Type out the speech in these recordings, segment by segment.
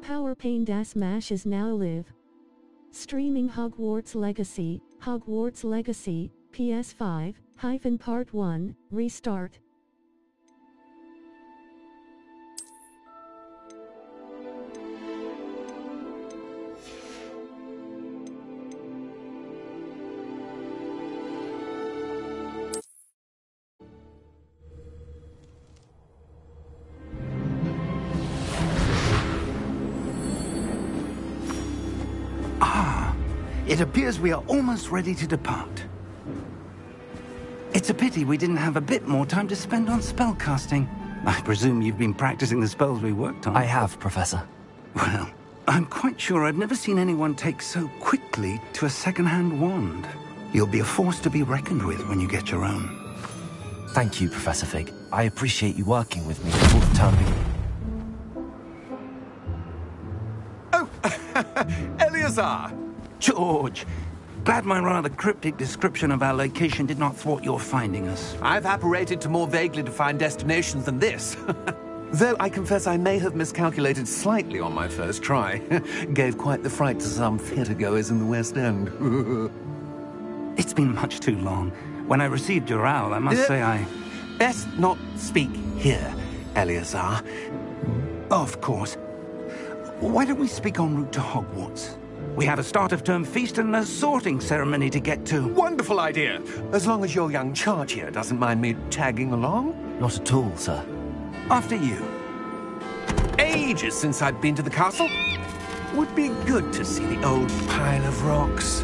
Power Pain Das Mash is now live. Streaming Hogwarts Legacy, PS5, Part 1, Restart. It appears we are almost ready to depart. It's a pity we didn't have a bit more time to spend on spellcasting. I presume you've been practicing the spells we worked on. I have, Professor. Well, I'm quite sure I've never seen anyone take so quickly to a second-hand wand. You'll be a force to be reckoned with when you get your own. Thank you, Professor Fig. I appreciate you working with me before the term begins. Oh, Eleazar! George, glad my rather cryptic description of our location did not thwart your finding us. I've apparated to more vaguely defined destinations than this. Though I confess I may have miscalculated slightly on my first try. Gave quite the fright to some theatre-goers in the West End. It's been much too long. When I received your owl, I must say I... Best not speak here, Eleazar. Of course. Why don't we speak en route to Hogwarts? We have a start-of-term feast and a sorting ceremony to get to. Wonderful idea! As long as your young charge here doesn't mind me tagging along. Not at all, sir. After you. Ages since I've been to the castle. Would be good to see the old pile of rocks.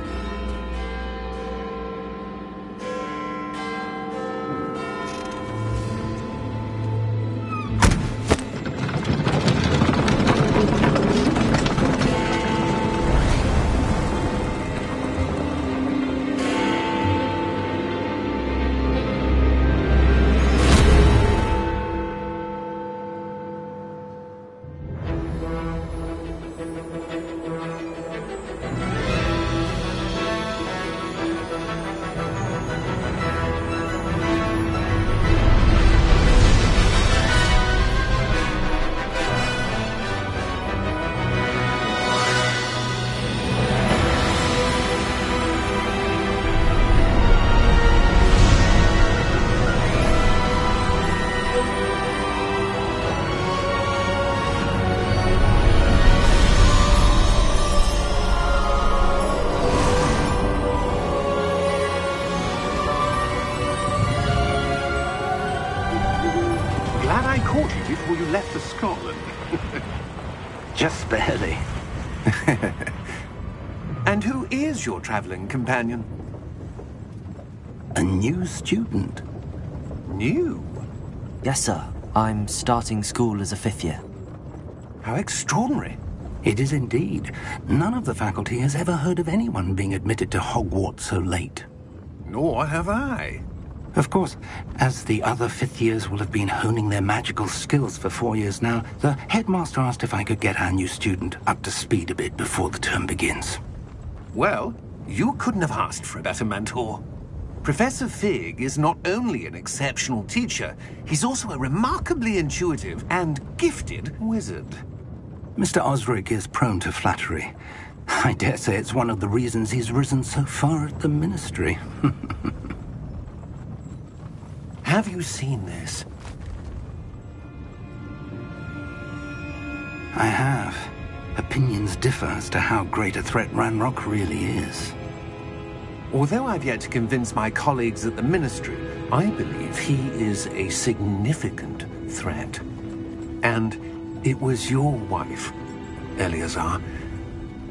Before you left for Scotland. Just barely. And who is your traveling companion? A new student. New? Yes, sir. I'm starting school as a 5th year. How extraordinary. It is indeed. None of the faculty has ever heard of anyone being admitted to Hogwarts so late. Nor have I. Of course, as the other 5th years will have been honing their magical skills for 4 years now, the headmaster asked if I could get our new student up to speed a bit before the term begins. Well, you couldn't have asked for a better mentor. Professor Fig is not only an exceptional teacher, he's also a remarkably intuitive and gifted wizard. Mr. Osric is prone to flattery. I dare say it's one of the reasons he's risen so far at the ministry. Have you seen this? I have. Opinions differ as to how great a threat Ranrock really is. Although I've yet to convince my colleagues at the Ministry, I believe he is a significant threat. And it was your wife, Eleazar,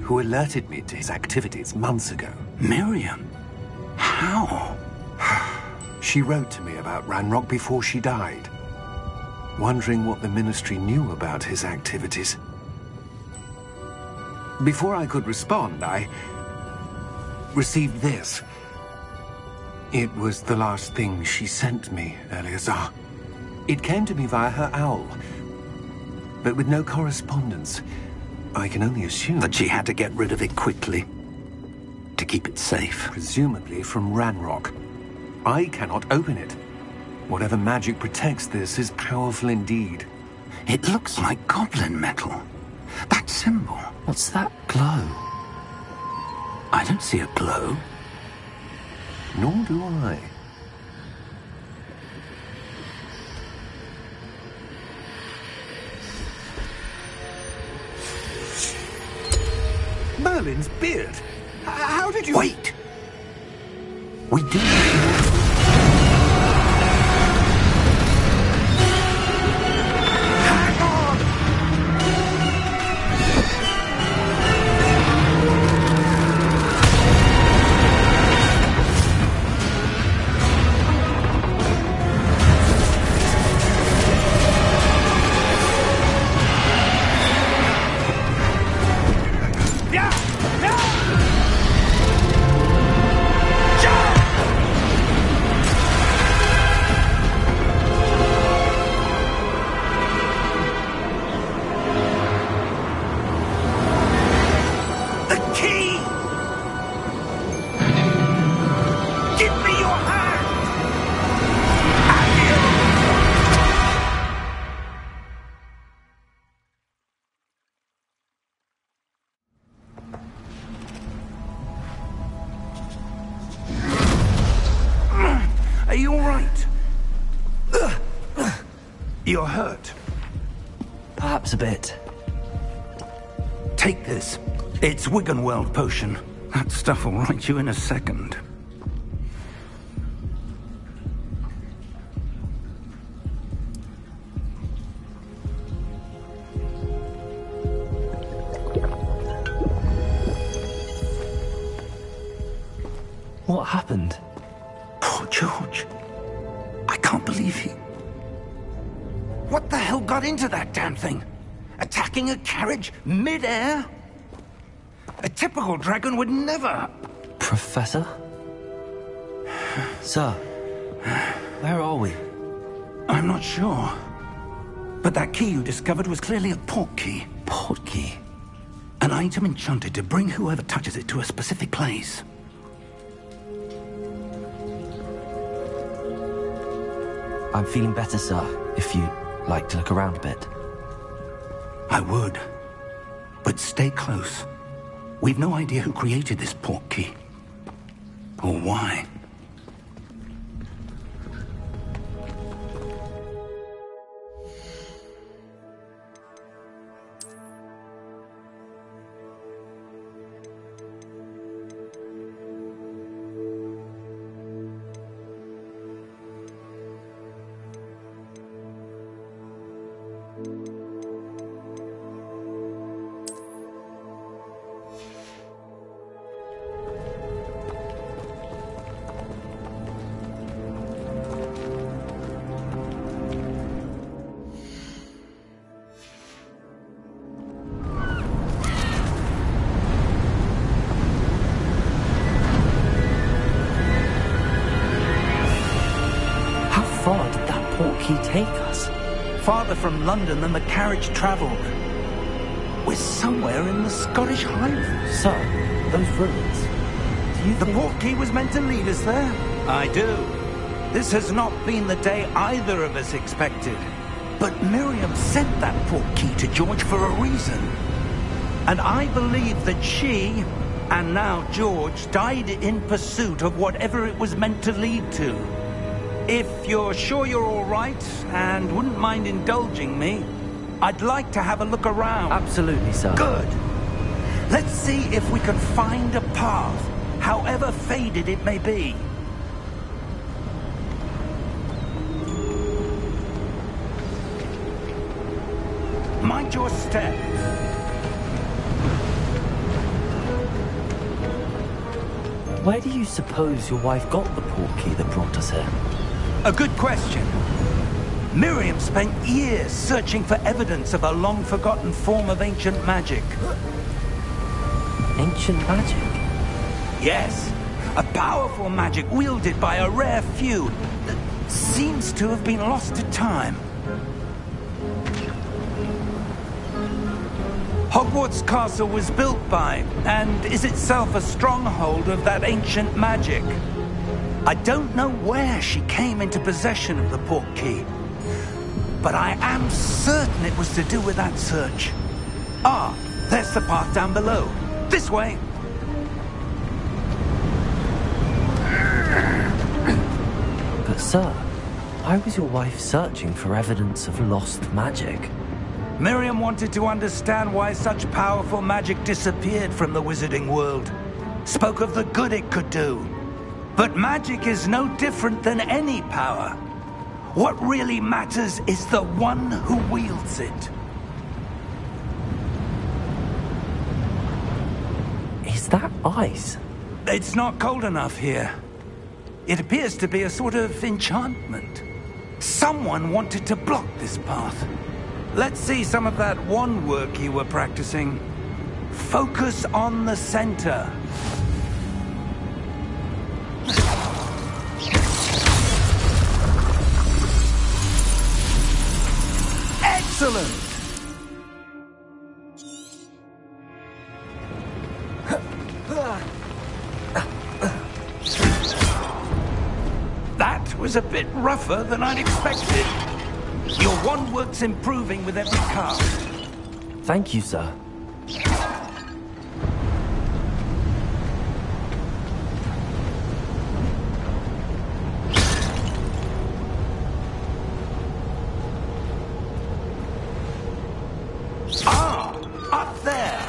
who alerted me to his activities months ago. Miriam? How? She wrote to me about Ranrock before she died, wondering what the Ministry knew about his activities. Before I could respond, I received this. It was the last thing she sent me, Eleazar. It came to me via her owl, but with no correspondence. I can only assume that she had to get rid of it quickly, to keep it safe. Presumably from Ranrock. I cannot open it. Whatever magic protects this is powerful indeed. It looks like goblin metal. That symbol. What's that glow? I don't see a glow. Nor do I. Merlin's beard. How did you... Wait! We do... Hang on! Are you all right? You're hurt. Perhaps a bit. Take this. It's Wiggenweld potion. That stuff will right you in a second. What happened? Poor George. I can't believe he... What the hell got into that damn thing? Attacking a carriage mid-air? A typical dragon would never... Professor? Sir, where are we? I'm not sure. But that key you discovered was clearly a port key. Port key? An item enchanted to bring whoever touches it to a specific place. I'm feeling better, sir, if you'd like to look around a bit. I would. But stay close. We've no idea who created this port key. Or why. How far did that port key take us? Farther from London than the carriage travelled. We're somewhere in the Scottish Highlands. Sir, those ruins. Do you The think... port key was meant to lead us there? I do. This has not been the day either of us expected. But Miriam sent that port key to George for a reason. And I believe that she, and now George, died in pursuit of whatever it was meant to lead to. If you're sure you're all right, and wouldn't mind indulging me, I'd like to have a look around. Absolutely, sir. Good. Let's see if we can find a path, however faded it may be. Mind your step. Where do you suppose your wife got the port key that brought us here? A good question. Miriam spent years searching for evidence of a long-forgotten form of ancient magic. Ancient magic? Yes, a powerful magic wielded by a rare few that seems to have been lost to time. Hogwarts Castle was built by, and is itself a stronghold of that ancient magic. I don't know where she came into possession of the port key, but I am certain it was to do with that search. Ah, there's the path down below. This way. But sir, why was your wife searching for evidence of lost magic? Miriam wanted to understand why such powerful magic disappeared from the wizarding world. Spoke of the good it could do. But magic is no different than any power. What really matters is the one who wields it. Is that ice? It's not cold enough here. It appears to be a sort of enchantment. Someone wanted to block this path. Let's see some of that wand work you were practicing. Focus on the center. Excellent! That was a bit rougher than I'd expected. Your wand work's improving with every cast. Thank you, sir. Ah! Up there!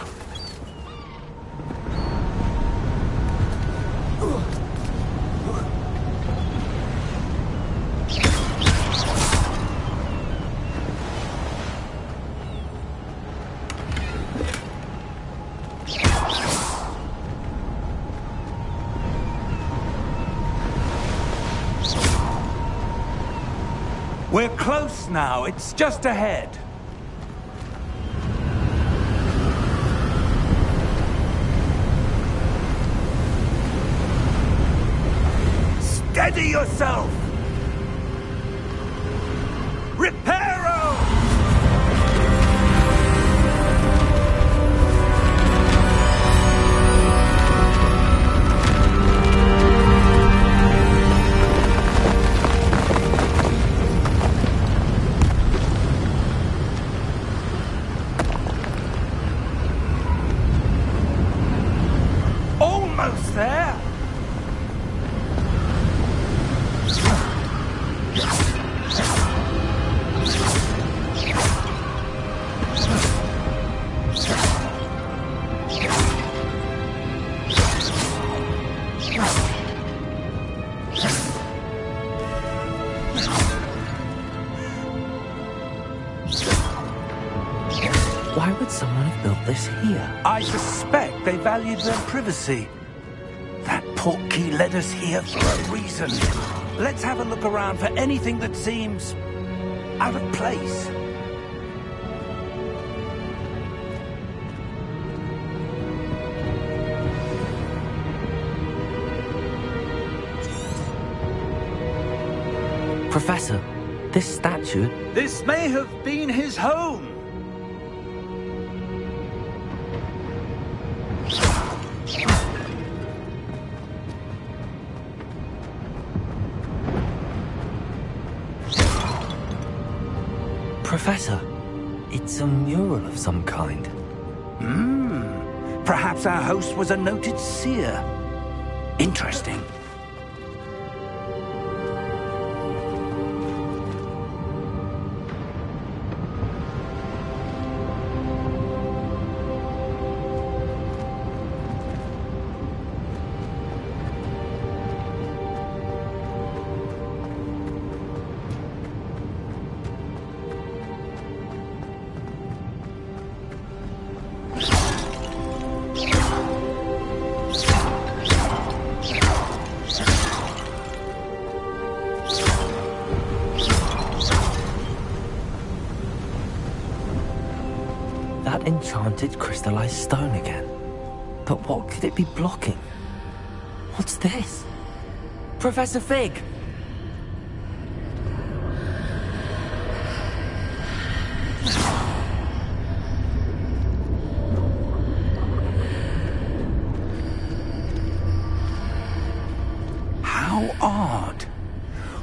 We're close now. It's just ahead. Steady yourself! Reparo! Almost there! Why would someone have built this here? I suspect they valued their privacy. That portkey led us here for a reason. Let's have a look around for anything that seems out of place. Professor, this statue... This may have been his home. Professor, it's a mural of some kind. Perhaps our host was a noted seer. Interesting. That enchanted crystallized stone again. But what could it be blocking? What's this? Professor Fig! How odd.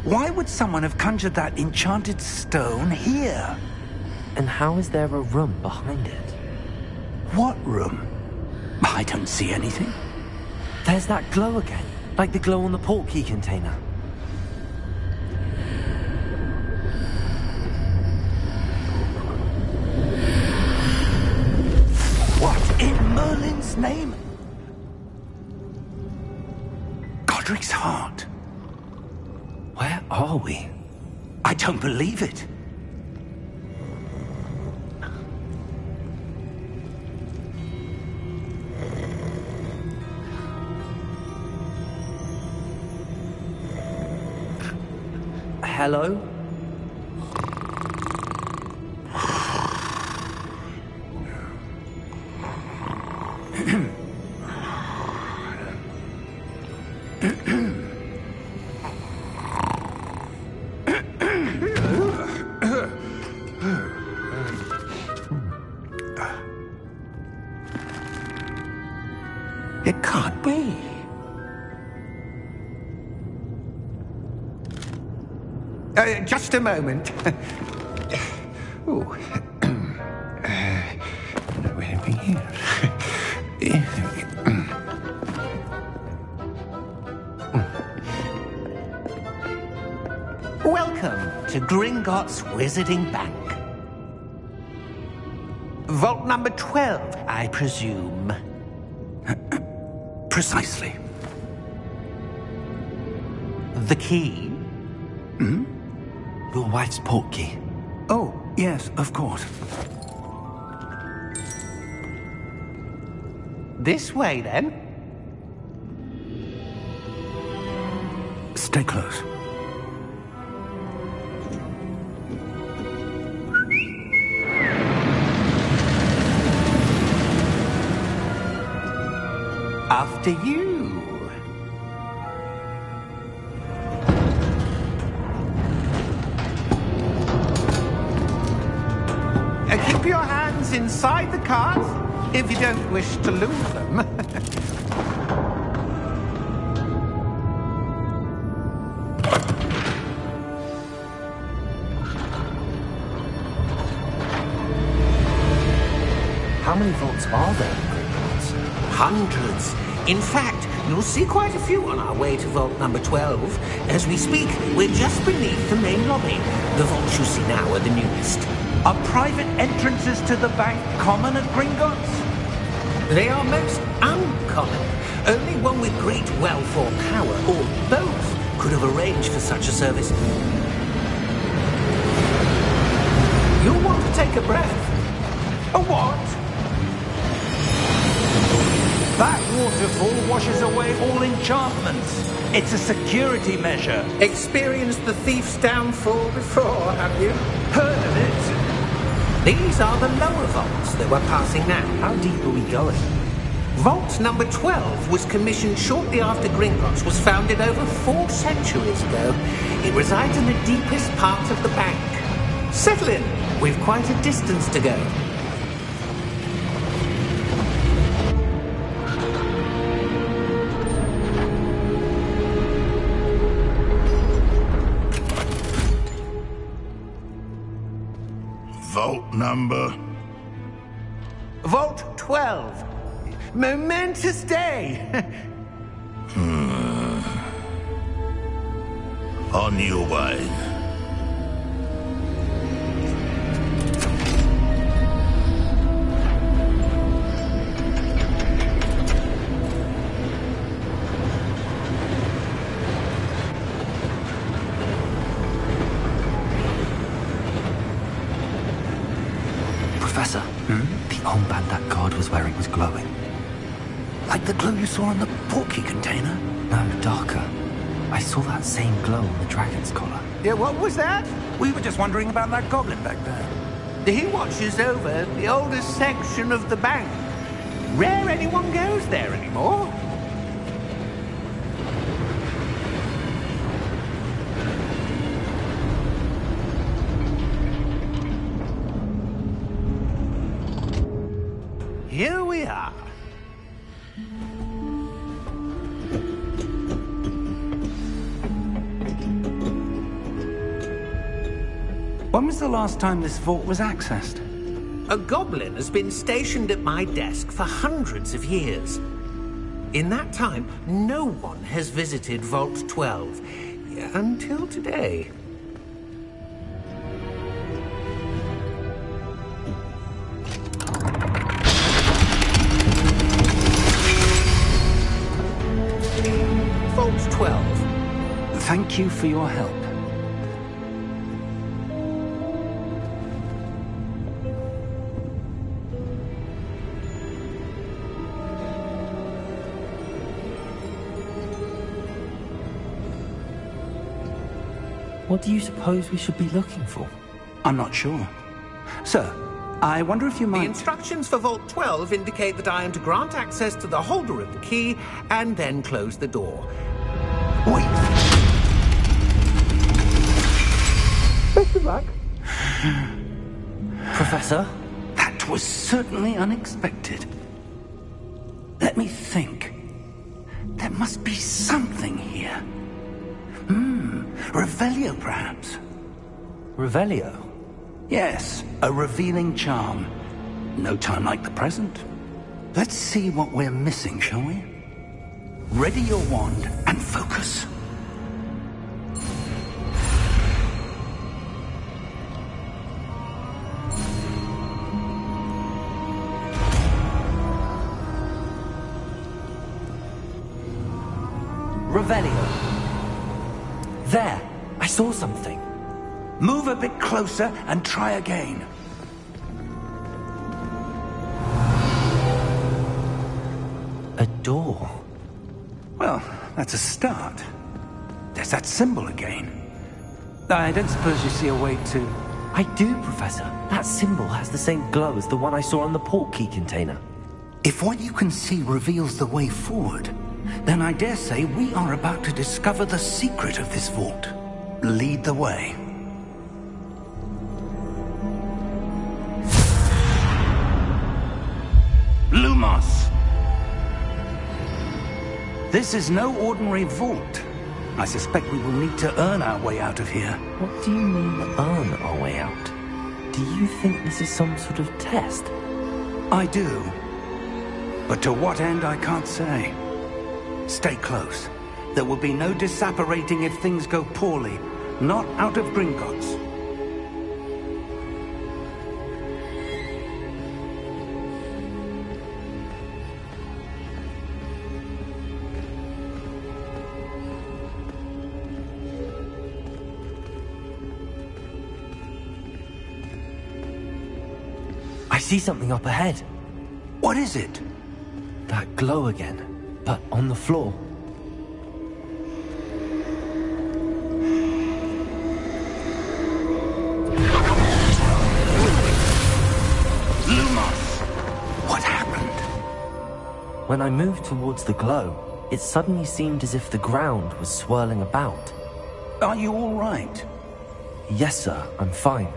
Why would someone have conjured that enchanted stone here? And how is there a room behind it? What room? I don't see anything. There's that glow again, like the glow on the portkey container. What in Merlin's name? Godric's heart. Where are we? I don't believe it. Hello? It can't be. Just a moment. Oh. Anything here? Welcome to Gringotts Wizarding Bank. Vault number 12, I presume. Precisely. The key? Hmm? Your wife's portkey. Oh, yes, of course. This way, then. Stay close. After you. Keep your hands inside the cart if you don't wish to lose them. How many vaults are there in Gringotts? Hundreds. In fact, you'll see quite a few on our way to vault number 12. As we speak, we're just beneath the main lobby. The vaults you see now are the newest. Are private entrances to the bank common at Gringotts? They are most uncommon. Only one with great wealth or power, or both, could have arranged for such a service. You'll want to take a breath. A what? That waterfall washes away all enchantments. It's a security measure. Experienced the thief's downfall before, have you? Heard of it? These are the lower vaults that we're passing now. How deep are we going? Vault number 12 was commissioned shortly after Gringotts was founded over 4 centuries ago. It resides in the deepest part of the bank. Settle in. We've quite a distance to go. Vault number? Vault 12. Momentous day. On your way. Professor, the armband that guard was wearing was glowing. Like the glow you saw in the portkey container? No, darker. I saw that same glow on the dragon's collar. Yeah, what was that? We were just wondering about that goblin back there. He watches over the oldest section of the bank. Rare anyone goes there anymore. Here we are. When was the last time this vault was accessed? A goblin has been stationed at my desk for hundreds of years. In that time, no one has visited Vault 12 until today. Vault 12. Thank you for your help. What do you suppose we should be looking for? I'm not sure. Sir, I wonder if you The might... instructions for Vault 12 indicate that I am to grant access to the holder of the key and then close the door. Wait! Best of luck. Professor? That was certainly unexpected. Let me think. There must be something here. Revelio, perhaps? Revelio? Yes, a revealing charm. No time like the present. Let's see what we're missing, shall we? Ready your wand and focus. Revelio. There! I saw something. Move a bit closer and try again. A door. Well, that's a start. There's that symbol again. I don't suppose you see a way to... I do, Professor. That symbol has the same glow as the one I saw on the port key container. If what you can see reveals the way forward, then I dare say we are about to discover the secret of this vault. Lead the way. Lumos! This is no ordinary vault. I suspect we will need to earn our way out of here. What do you mean, earn our way out? Do you think this is some sort of test? I do. But to what end, I can't say. Stay close. There will be no disapparating if things go poorly. Not out of Gringotts. I see something up ahead. What is it? That glow again, but on the floor. Lumos! What happened? When I moved towards the glow, it suddenly seemed as if the ground was swirling about. Are you all right? Yes, sir, I'm fine.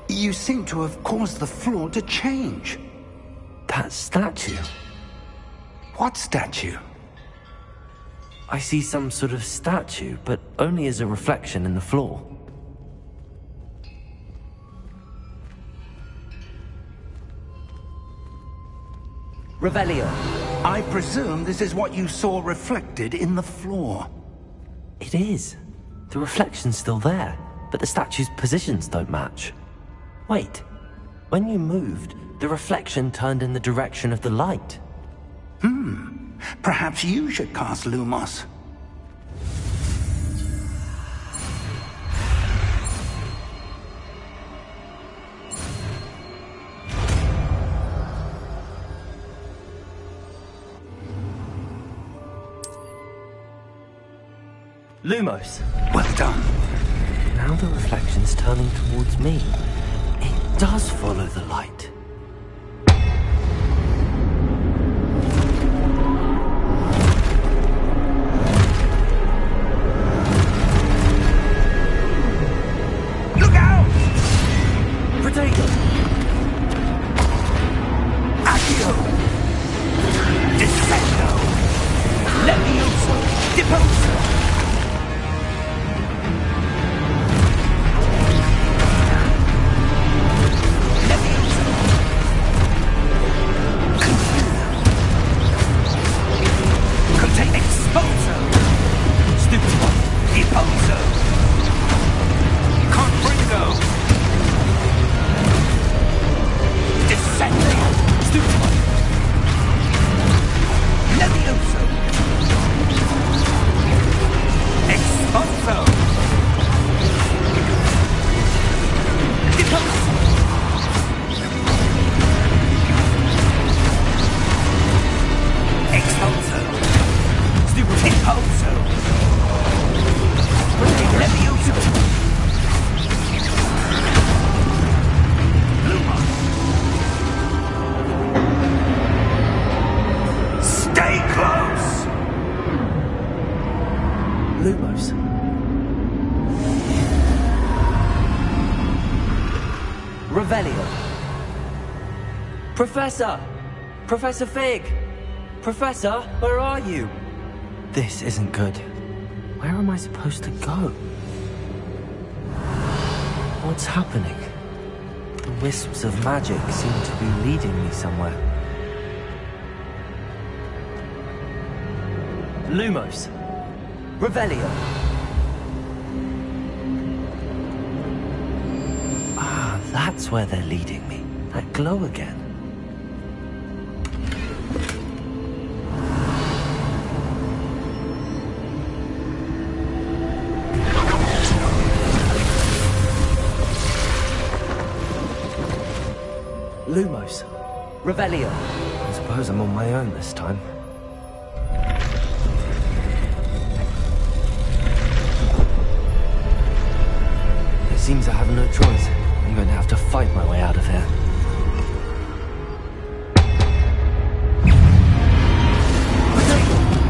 You seem to have caused the floor to change. That statue. What statue? I see some sort of statue, but only as a reflection in the floor. Revelio. I presume this is what you saw reflected in the floor. It is. The reflection's still there, but the statue's positions don't match. Wait. When you moved, the reflection turned in the direction of the light. Perhaps you should cast Lumos. Lumos. Well done. Now the reflection's turning towards me. It does follow the light. Look out! Potato! Accio! Defendo! Levioso! Deposo! Levioso! Levioso! Expulso! Impulso! Expulso! Impulso! Levioso! Stay close! Lumos. Revelio. Professor! Professor Fig! Professor, where are you? This isn't good. Where am I supposed to go? What's happening? The wisps of magic seem to be leading me somewhere. Lumos. Revelio. Ah, that's where they're leading me. That glow again. Lumos. Revelio. I suppose I'm on my own this time. It seems I have no choice. I'm going to have to fight my way out of here.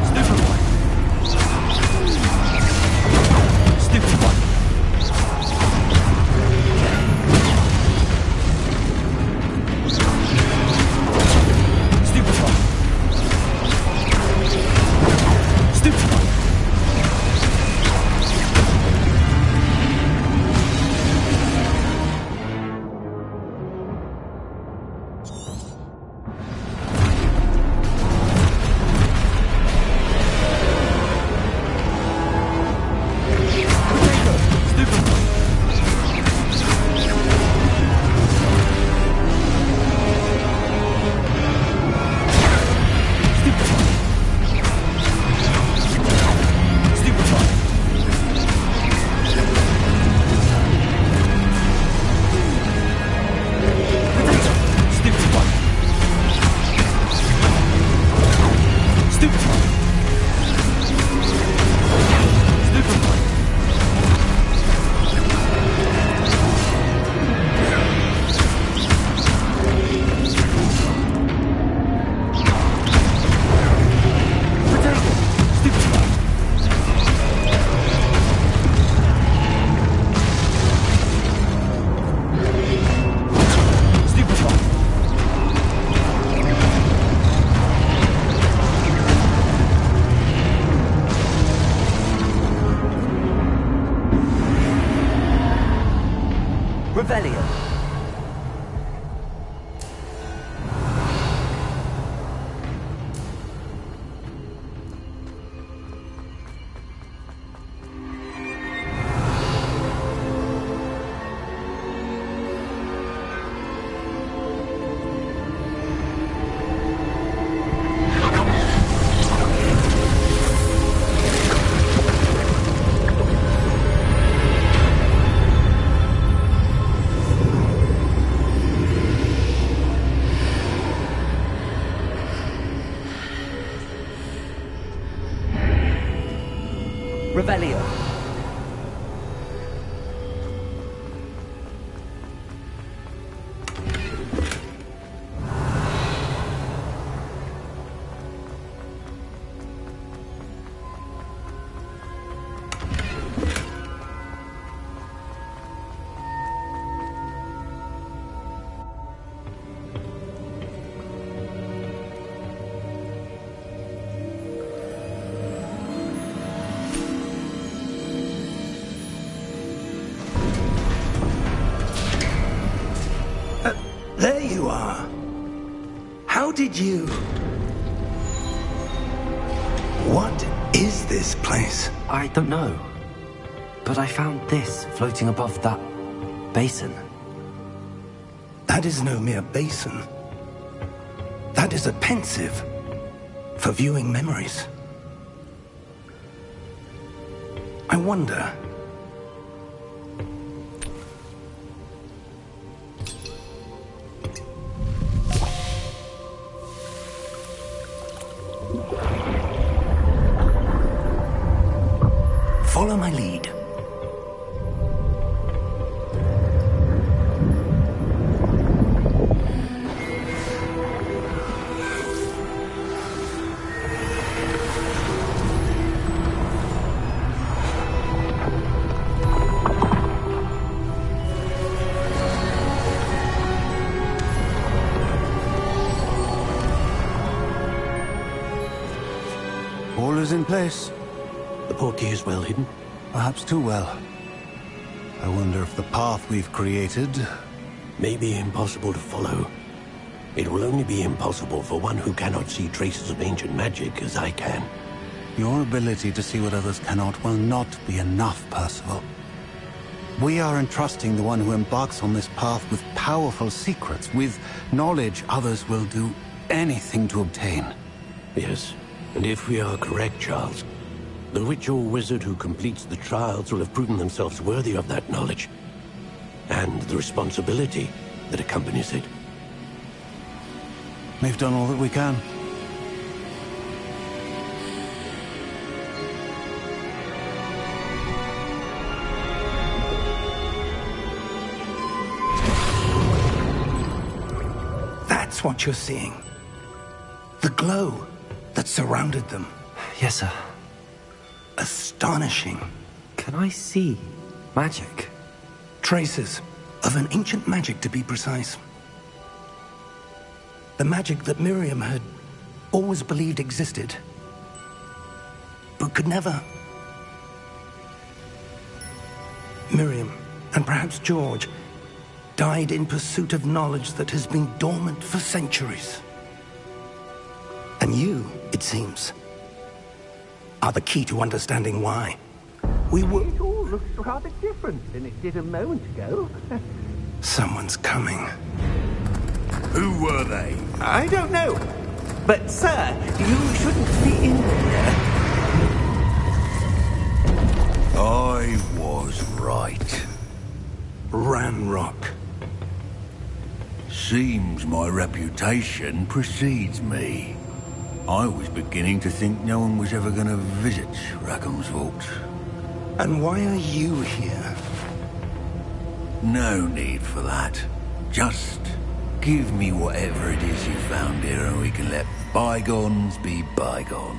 Stupid one. Stupid one. Revelio. Revelio. There you are. How did you... What is this place? I don't know. But I found this floating above that basin. That is no mere basin. That is a pensive for viewing memories. I wonder... Follow my lead. All is in place. The portkey is well hidden? Perhaps too well. I wonder if the path we've created... May be impossible to follow. It will only be impossible for one who cannot see traces of ancient magic as I can. Your ability to see what others cannot will not be enough, Percival. We are entrusting the one who embarks on this path with powerful secrets, with knowledge others will do anything to obtain. Yes, and if we are correct, Charles, the witch or wizard who completes the trials will have proven themselves worthy of that knowledge, and the responsibility that accompanies it. We've done all that we can. That's what you're seeing. The glow that surrounded them. Yes, sir. Astonishing. Can I see magic? Traces of an ancient magic, to be precise. The magic that Miriam had always believed existed, but could never. Miriam, and perhaps George, died in pursuit of knowledge that has been dormant for centuries. And you, it seems, are the key to understanding why. It all looks rather different than it did a moment ago. Someone's coming. Who were they? I don't know. But, sir, you shouldn't be in here. I was right. Ranrock. Seems my reputation precedes me. I was beginning to think no one was ever going to visit Rackham's vault. And why are you here? No need for that. Just give me whatever it is you found here and we can let bygones be bygones.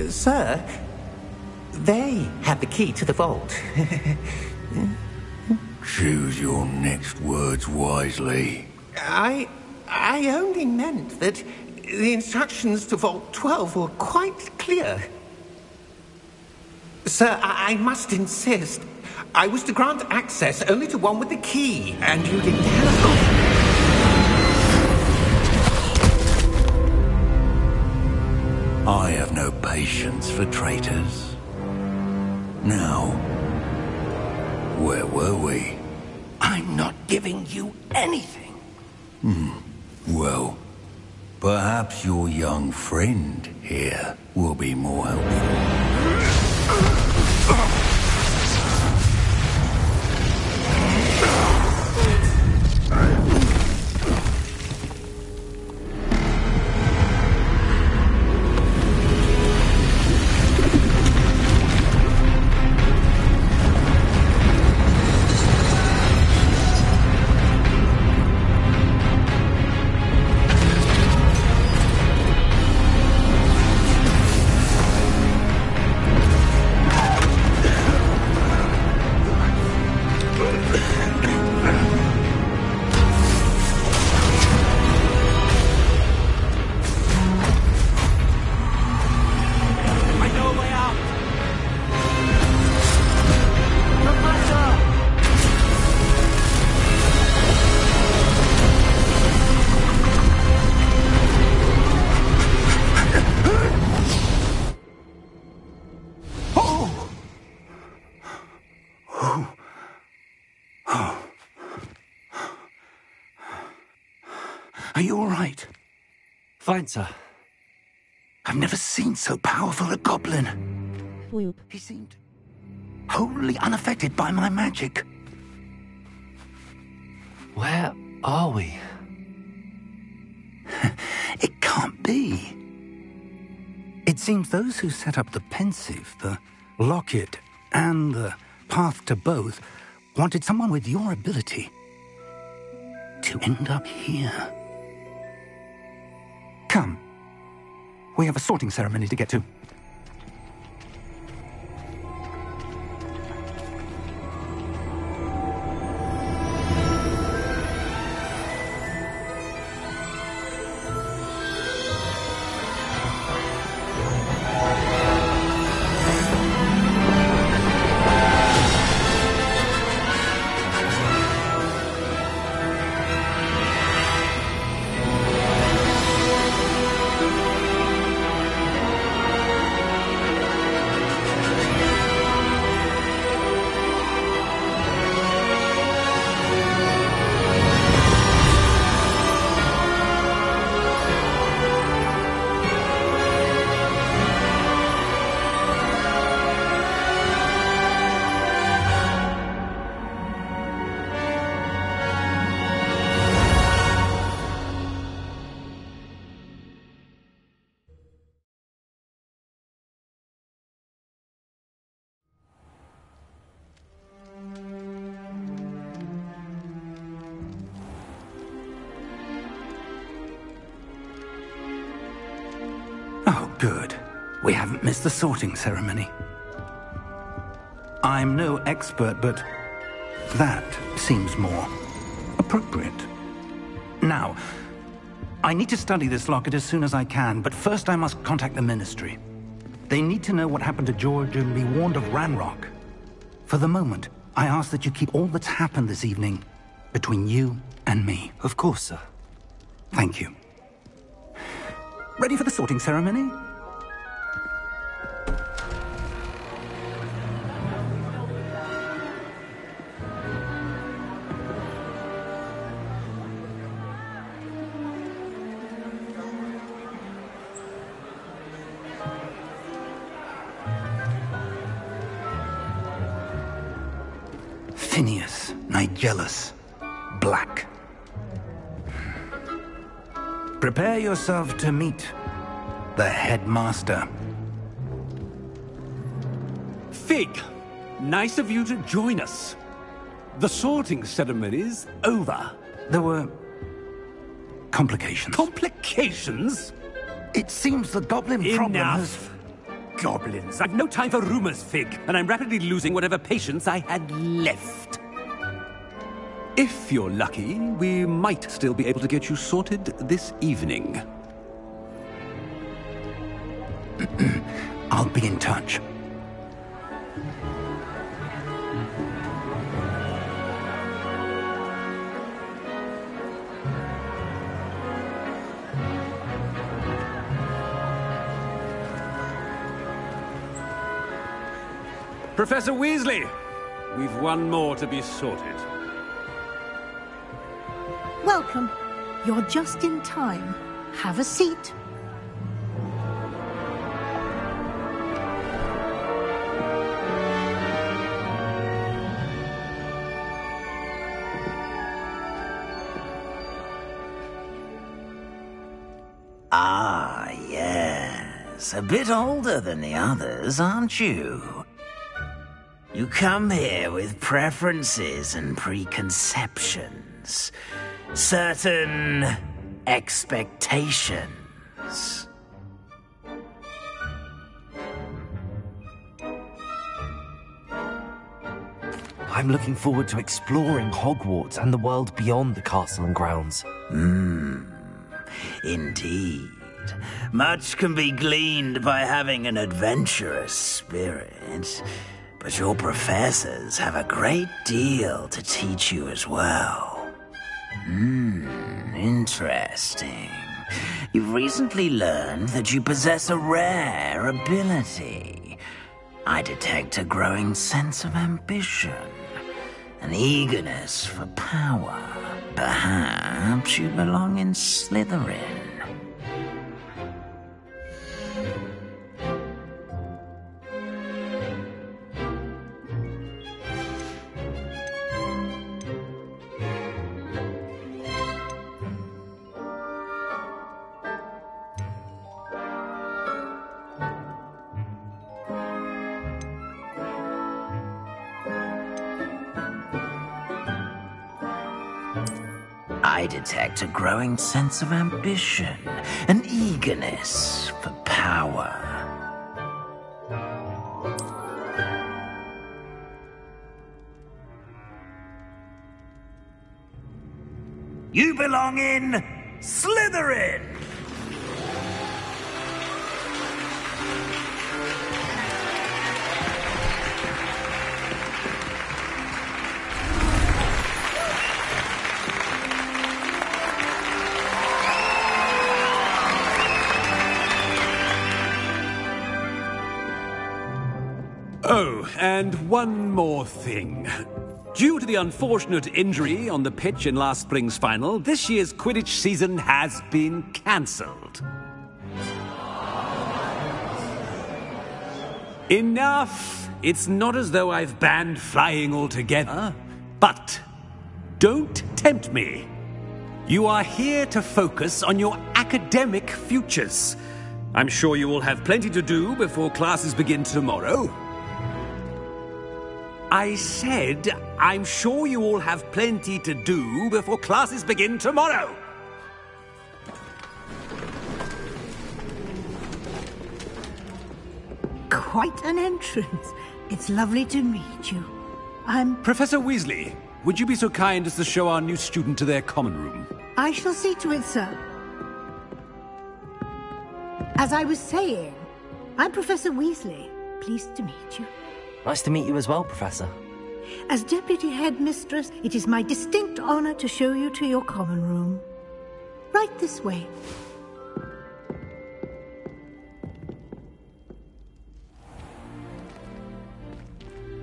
Sir, they have the key to the vault. Choose your next words wisely. I only meant that the instructions to Vault 12 were quite clear. Sir, I must insist. I was to grant access only to one with the key, and you didn't have. I have no patience for traitors. Now, where were we? I'm not giving you anything. Well, perhaps your young friend here will be more helpful. Are you all right? Fine, sir. I've never seen so powerful a goblin. Whoop. He seemed wholly unaffected by my magic. Where are we? It can't be. It seems those who set up the pensive, the locket, and the path to both wanted someone with your ability to end up here. Come. We have a sorting ceremony to get to. Oh, good. We haven't missed the sorting ceremony. I'm no expert, but that seems more appropriate. Now, I need to study this locket as soon as I can, but first I must contact the Ministry. They need to know what happened to George and be warned of Ranrock. For the moment, I ask that you keep all that's happened this evening between you and me. Of course, sir. Thank you. Ready for the sorting ceremony? Phineas, Nigellus, Black. Prepare yourself to meet the headmaster. Fig, nice of you to join us. The sorting ceremony's over. There were complications. Complications? It seems the goblin problem has... Enough. Goblins. I've no time for rumors, Fig, and I'm rapidly losing whatever patience I had left. If you're lucky, we might still be able to get you sorted this evening. I'll be in touch. Professor Weasley, we've one more to be sorted. Welcome. You're just in time. Have a seat. Ah, yes. A bit older than the others, aren't you? You come here with preferences and preconceptions. Certain expectations. I'm looking forward to exploring Hogwarts and the world beyond the castle and grounds. Indeed. Much can be gleaned by having an adventurous spirit, but your professors have a great deal to teach you as well. Interesting. You've recently learned that you possess a rare ability. I detect a growing sense of ambition, an eagerness for power. Perhaps you belong in Slytherin. I detect a growing sense of ambition, an eagerness for power. You belong in Slytherin! Oh, and one more thing. Due to the unfortunate injury on the pitch in last spring's final, this year's Quidditch season has been cancelled. Enough! It's not as though I've banned flying altogether, but don't tempt me. You are here to focus on your academic futures. I'm sure you will have plenty to do before classes begin tomorrow. I said, I'm sure you all have plenty to do before classes begin tomorrow. Quite an entrance. It's lovely to meet you. I'm... Professor Weasley, would you be so kind as to show our new student to their common room? I shall see to it, sir. As I was saying, I'm Professor Weasley. Pleased to meet you. Nice to meet you as well, Professor. As Deputy Headmistress, it is my distinct honor to show you to your common room. Right this way.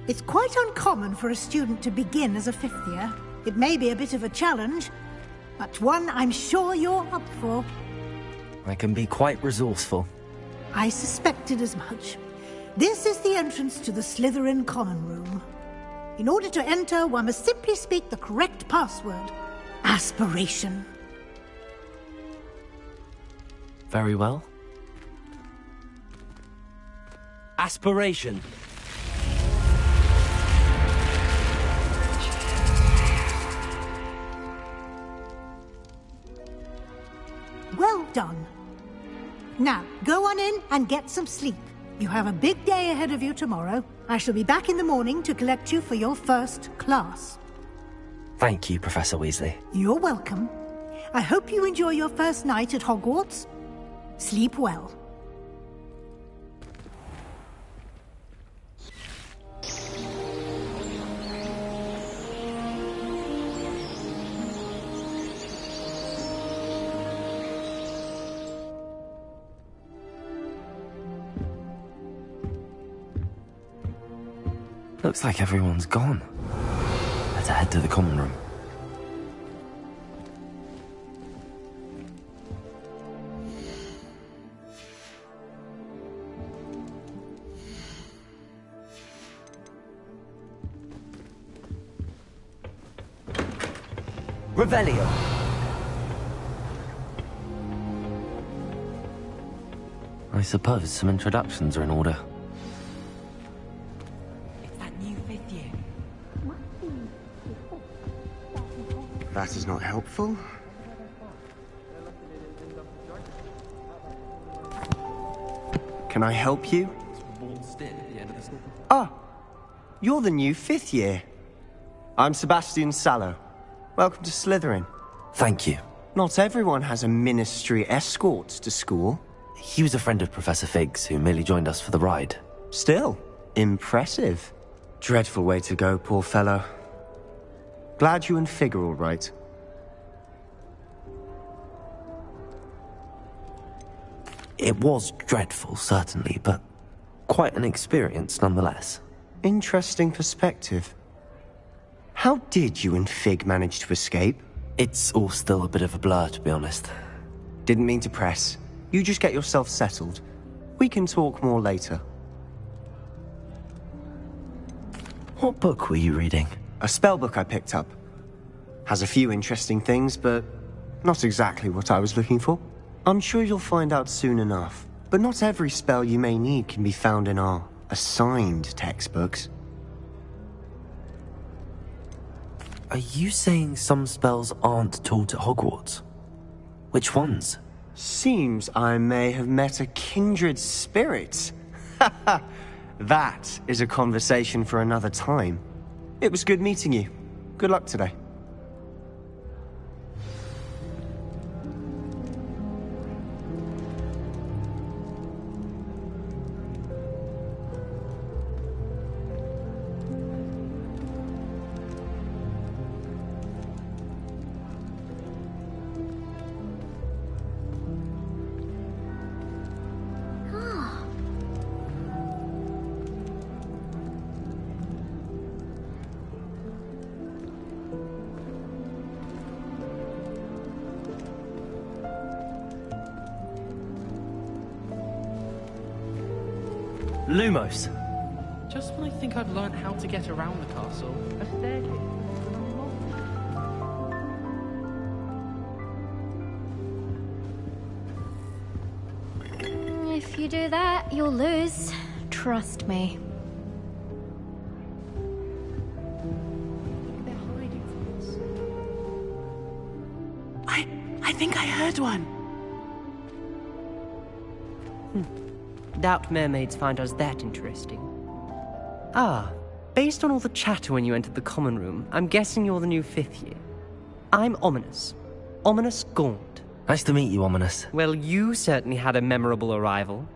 It's quite uncommon for a student to begin as a fifth year. It may be a bit of a challenge, but one I'm sure you're up for. I can be quite resourceful. I suspected as much. This is the entrance to the Slytherin common room. In order to enter, one must simply speak the correct password. Aspiration. Very well. Aspiration. Well done. Now, go on in and get some sleep. You have a big day ahead of you tomorrow. I shall be back in the morning to collect you for your first class. Thank you, Professor Weasley. You're welcome. I hope you enjoy your first night at Hogwarts. Sleep well. Looks like everyone's gone. Better head to the common room. Revelio. I suppose some introductions are in order. That is not helpful. Can I help you? Ah, you're the new fifth year. I'm Sebastian Sallow. Welcome to Slytherin. Thank you. Not everyone has a ministry escort to school. He was a friend of Professor Fig's who merely joined us for the ride. Still, impressive. Dreadful way to go, poor fellow. Glad you and Fig are all right. It was dreadful, certainly, but quite an experience nonetheless. Interesting perspective. How did you and Fig manage to escape? It's all still a bit of a blur, to be honest. Didn't mean to press. You just get yourself settled. We can talk more later. What book were you reading? A spell book I picked up. Has a few interesting things, but not exactly what I was looking for. I'm sure you'll find out soon enough. But not every spell you may need can be found in our assigned textbooks. Are you saying some spells aren't taught at Hogwarts? Which ones? Seems I may have met a kindred spirit. That is a conversation for another time. It was good meeting you. Good luck today. Lumos! Just when I think I've learned how to get around the castle, a staircase. If you do that, you'll lose. Trust me. They're hiding from us. I think I heard one. Doubt mermaids find us that interesting. Ah, based on all the chatter when you entered the common room, I'm guessing you're the new 5th year. I'm Ominous. Ominous Gaunt. Nice to meet you, Ominous. Well, you certainly had a memorable arrival.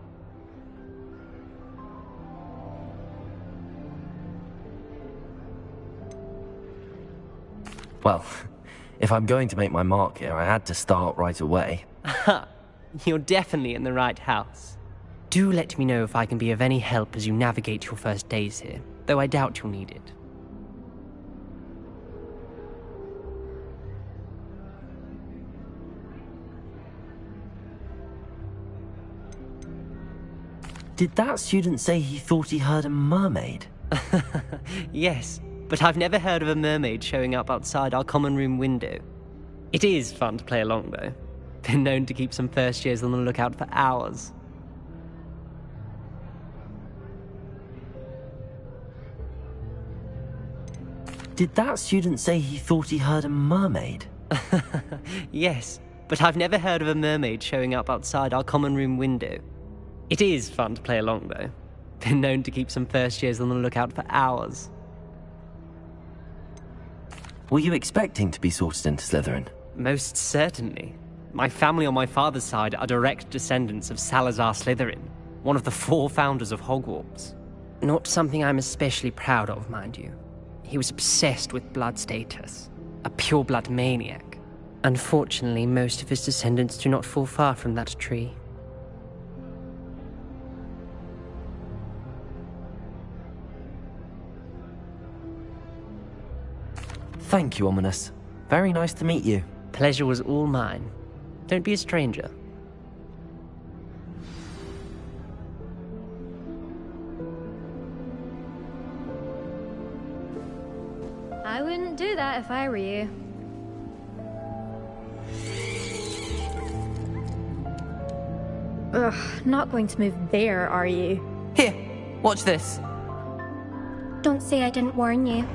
Well, if I'm going to make my mark here, I had to start right away. Ha! You're definitely in the right house. Do let me know if I can be of any help as you navigate your first days here, though I doubt you'll need it. Did that student say he thought he heard a mermaid? Yes, but I've never heard of a mermaid showing up outside our common room window. It is fun to play along, though. Been known to keep some first years on the lookout for hours. Did that student say he thought he heard a mermaid? Yes, but I've never heard of a mermaid showing up outside our common room window. It is fun to play along, though. Been known to keep some first years on the lookout for hours. Were you expecting to be sorted into Slytherin? Most certainly. My family on my father's side are direct descendants of Salazar Slytherin, one of the 4 founders of Hogwarts. Not something I'm especially proud of, mind you. He was obsessed with blood status, a pure-blood maniac. Unfortunately, most of his descendants do not fall far from that tree. Thank you, Ominous. Very nice to meet you. Pleasure was all mine. Don't be a stranger. I wouldn't do that if I were you. Ugh, not going to move there, are you? Here, watch this. Don't say I didn't warn you.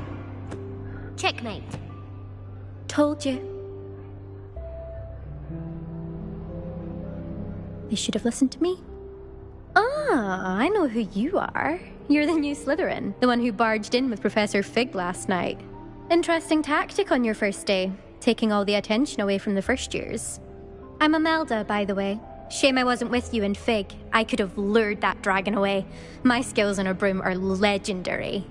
Checkmate. Told you. They should have listened to me. Ah, I know who you are. You're the new Slytherin, the one who barged in with Professor Fig last night. Interesting tactic on your first day, taking all the attention away from the first years. I'm Imelda, by the way. Shame I wasn't with you in Fig. I could have lured that dragon away. My skills on a broom are legendary.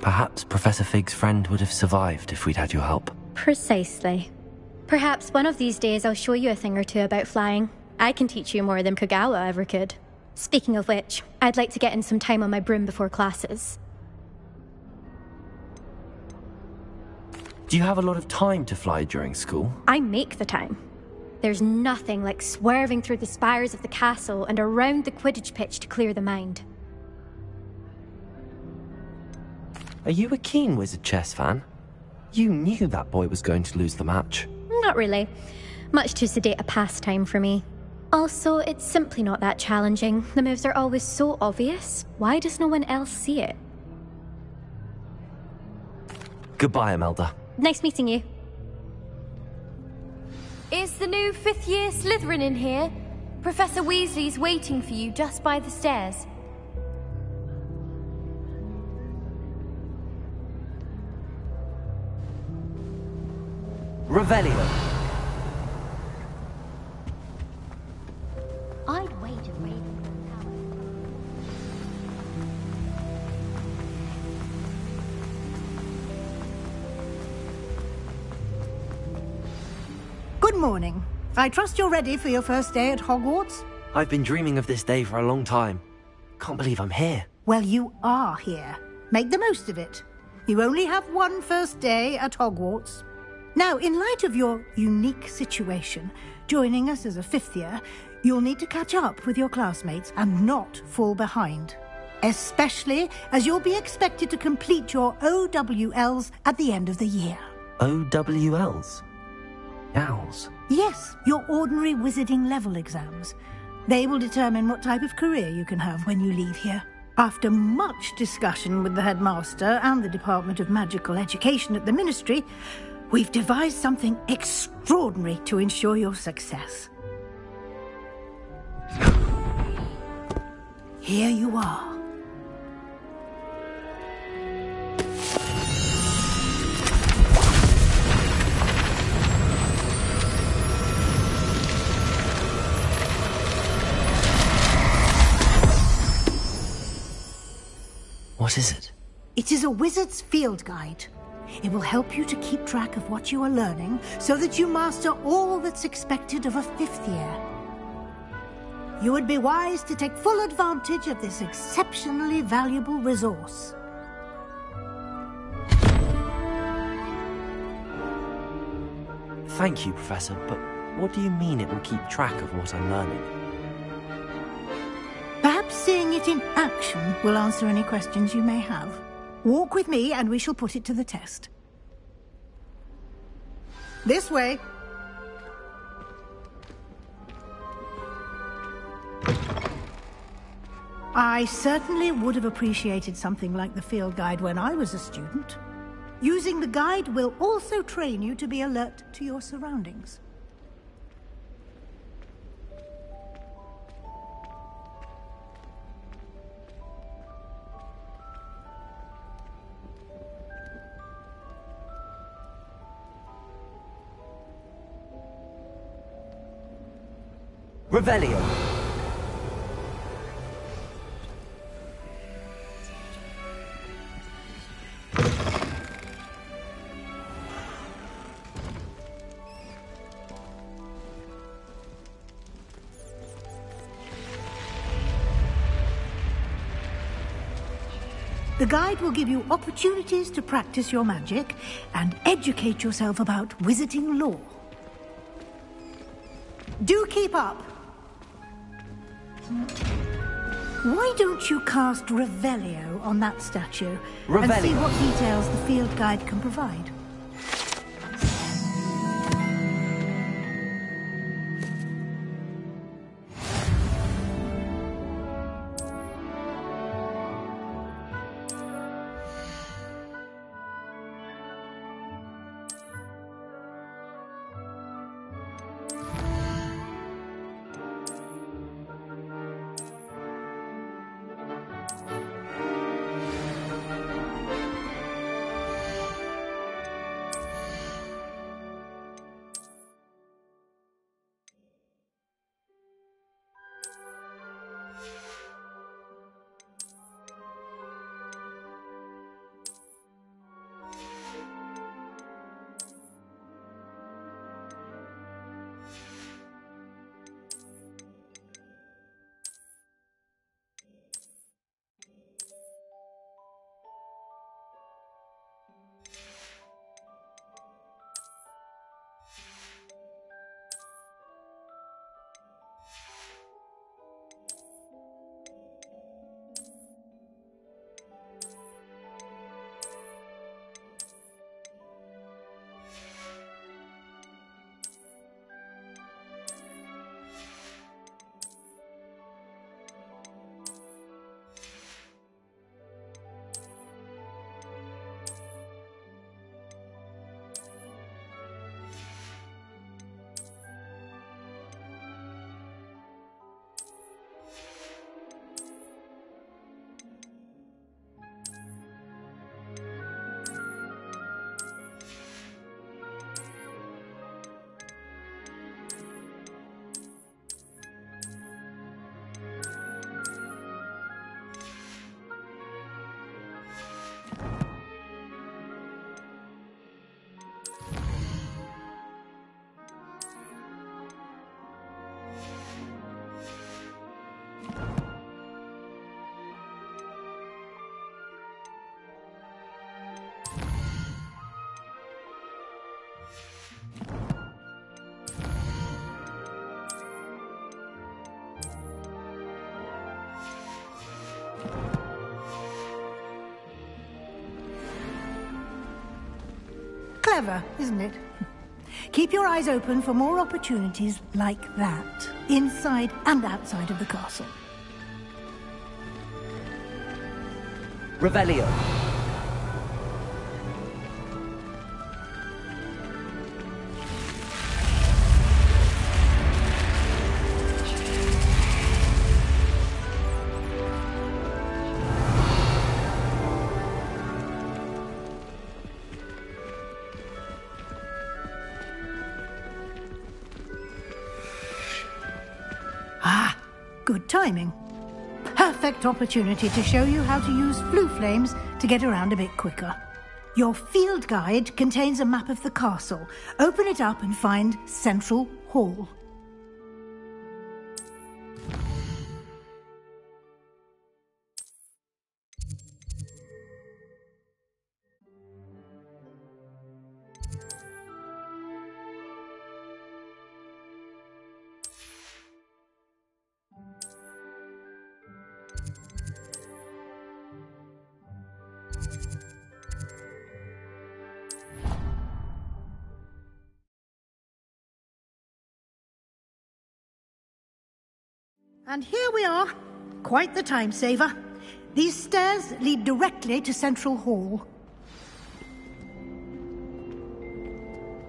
Perhaps Professor Fig's friend would have survived if we'd had your help. Precisely. Perhaps one of these days I'll show you a thing or two about flying. I can teach you more than Kagawa ever could. Speaking of which, I'd like to get in some time on my broom before classes. Do you have a lot of time to fly during school? I make the time. There's nothing like swerving through the spires of the castle and around the Quidditch pitch to clear the mind. Are you a keen Wizard chess fan? You knew that boy was going to lose the match. Not really. Much too sedate a pastime for me. Also, it's simply not that challenging. The moves are always so obvious. Why does no one else see it? Goodbye, Imelda. Nice meeting you. Is the new fifth-year Slytherin in here? Professor Weasley's waiting for you just by the stairs. Revelio. I'd wait a raven. Good morning. I trust you're ready for your first day at Hogwarts? I've been dreaming of this day for a long time. Can't believe I'm here. Well, you are here. Make the most of it. You only have one first day at Hogwarts. Now, in light of your unique situation, joining us as a fifth year, you'll need to catch up with your classmates and not fall behind. Especially as you'll be expected to complete your OWLs at the end of the year. OWLs? Owls? Yes, your ordinary wizarding level exams. They will determine what type of career you can have when you leave here. After much discussion with the headmaster and the Department of Magical Education at the Ministry, we've devised something extraordinary to ensure your success. Here you are. What is it? It is a wizard's field guide. It will help you to keep track of what you are learning so that you master all that's expected of a fifth year. You would be wise to take full advantage of this exceptionally valuable resource. Thank you, Professor, but what do you mean it will keep track of what I'm learning? Perhaps seeing it in action will answer any questions you may have. Walk with me and we shall put it to the test. This way. I certainly would have appreciated something like the field guide when I was a student. Using the guide will also train you to be alert to your surroundings. Revelio. The guide will give you opportunities to practice your magic and educate yourself about wizarding lore. Do keep up. Why don't you cast Revelio on that statue and see what details the field guide can provide? Clever, isn't it? Keep your eyes open for more opportunities like that, inside and outside of the castle. Revelio. Ah, good timing. Perfect opportunity to show you how to use flue flames to get around a bit quicker. Your field guide contains a map of the castle. Open it up and find Central Hall. And here we are. Quite the time saver. These stairs lead directly to Central Hall.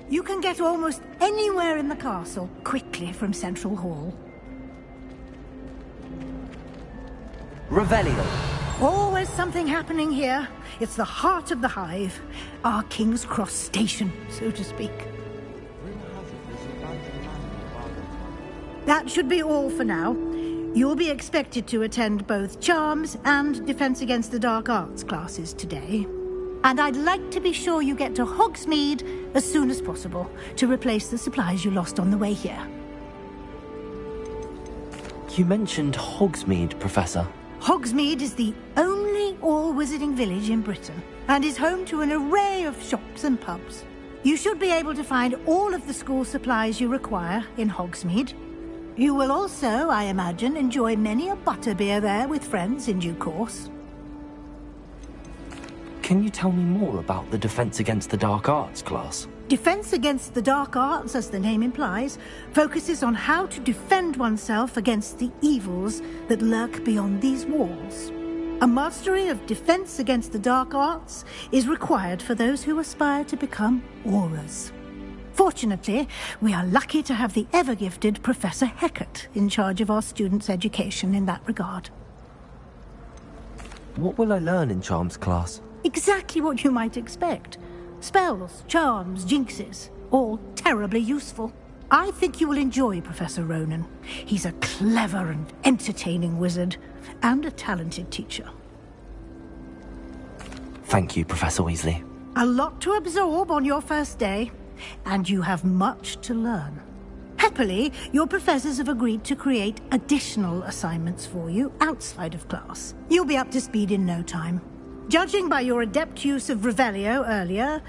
You can get almost anywhere in the castle quickly from Central Hall. Revelio. Always something happening here. It's the heart of the hive. Our King's Cross station, so to speak. That should be all for now. You'll be expected to attend both Charms and Defense Against the Dark Arts classes today. And I'd like to be sure you get to Hogsmeade as soon as possible to replace the supplies you lost on the way here. You mentioned Hogsmeade, Professor. Hogsmeade is the only all-wizarding village in Britain and is home to an array of shops and pubs. You should be able to find all of the school supplies you require in Hogsmeade. You will also, I imagine, enjoy many a butterbeer there with friends in due course. Can you tell me more about the Defense Against the Dark Arts class? Defense Against the Dark Arts, as the name implies, focuses on how to defend oneself against the evils that lurk beyond these walls. A mastery of Defense Against the Dark Arts is required for those who aspire to become auras. Fortunately, we are lucky to have the ever-gifted Professor Hecat in charge of our students' education in that regard. What will I learn in Charms class? Exactly what you might expect. Spells, charms, jinxes, all terribly useful. I think you will enjoy Professor Ronan. He's a clever and entertaining wizard, and a talented teacher. Thank you, Professor Weasley. A lot to absorb on your first day, and you have much to learn. Happily, your professors have agreed to create additional assignments for you outside of class. You'll be up to speed in no time. Judging by your adept use of Revelio earlier,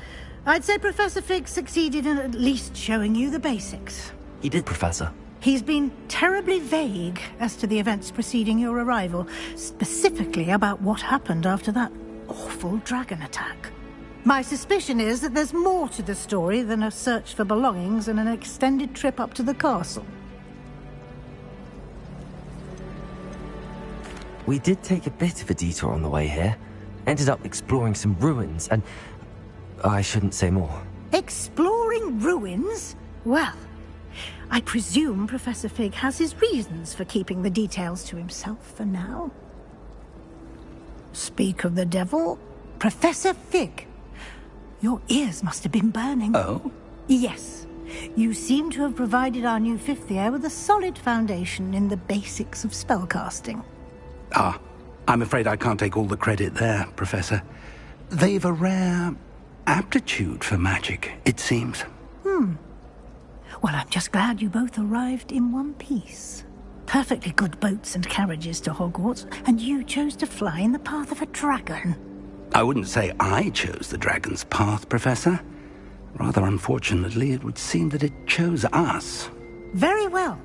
I'd say Professor Fig succeeded in at least showing you the basics. He did, Professor. He's been terribly vague as to the events preceding your arrival, specifically about what happened after that awful dragon attack. My suspicion is that there's more to the story than a search for belongings and an extended trip up to the castle. We did take a bit of a detour on the way here. Ended up exploring some ruins and... I shouldn't say more. Exploring ruins? Well, I presume Professor Fig has his reasons for keeping the details to himself for now. Speak of the devil, Professor Fig. Your ears must have been burning. Oh? Yes. You seem to have provided our new fifth year with a solid foundation in the basics of spellcasting. Ah, I'm afraid I can't take all the credit there, Professor. They've a rare aptitude for magic, it seems. Well, I'm just glad you both arrived in one piece. Perfectly good boats and carriages to Hogwarts, and you chose to fly in the path of a dragon. I wouldn't say I chose the dragon's path, Professor. Rather unfortunately, it would seem that it chose us. Very well.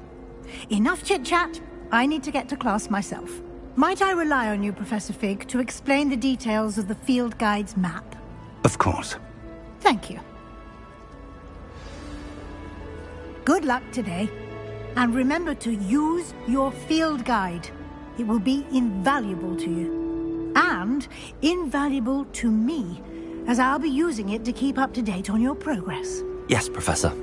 Enough chit-chat. I need to get to class myself. Might I rely on you, Professor Fig, to explain the details of the field guide's map? Of course. Thank you. Good luck today, and remember to use your field guide. It will be invaluable to you, and invaluable to me, as I'll be using it to keep up to date on your progress. Yes, Professor.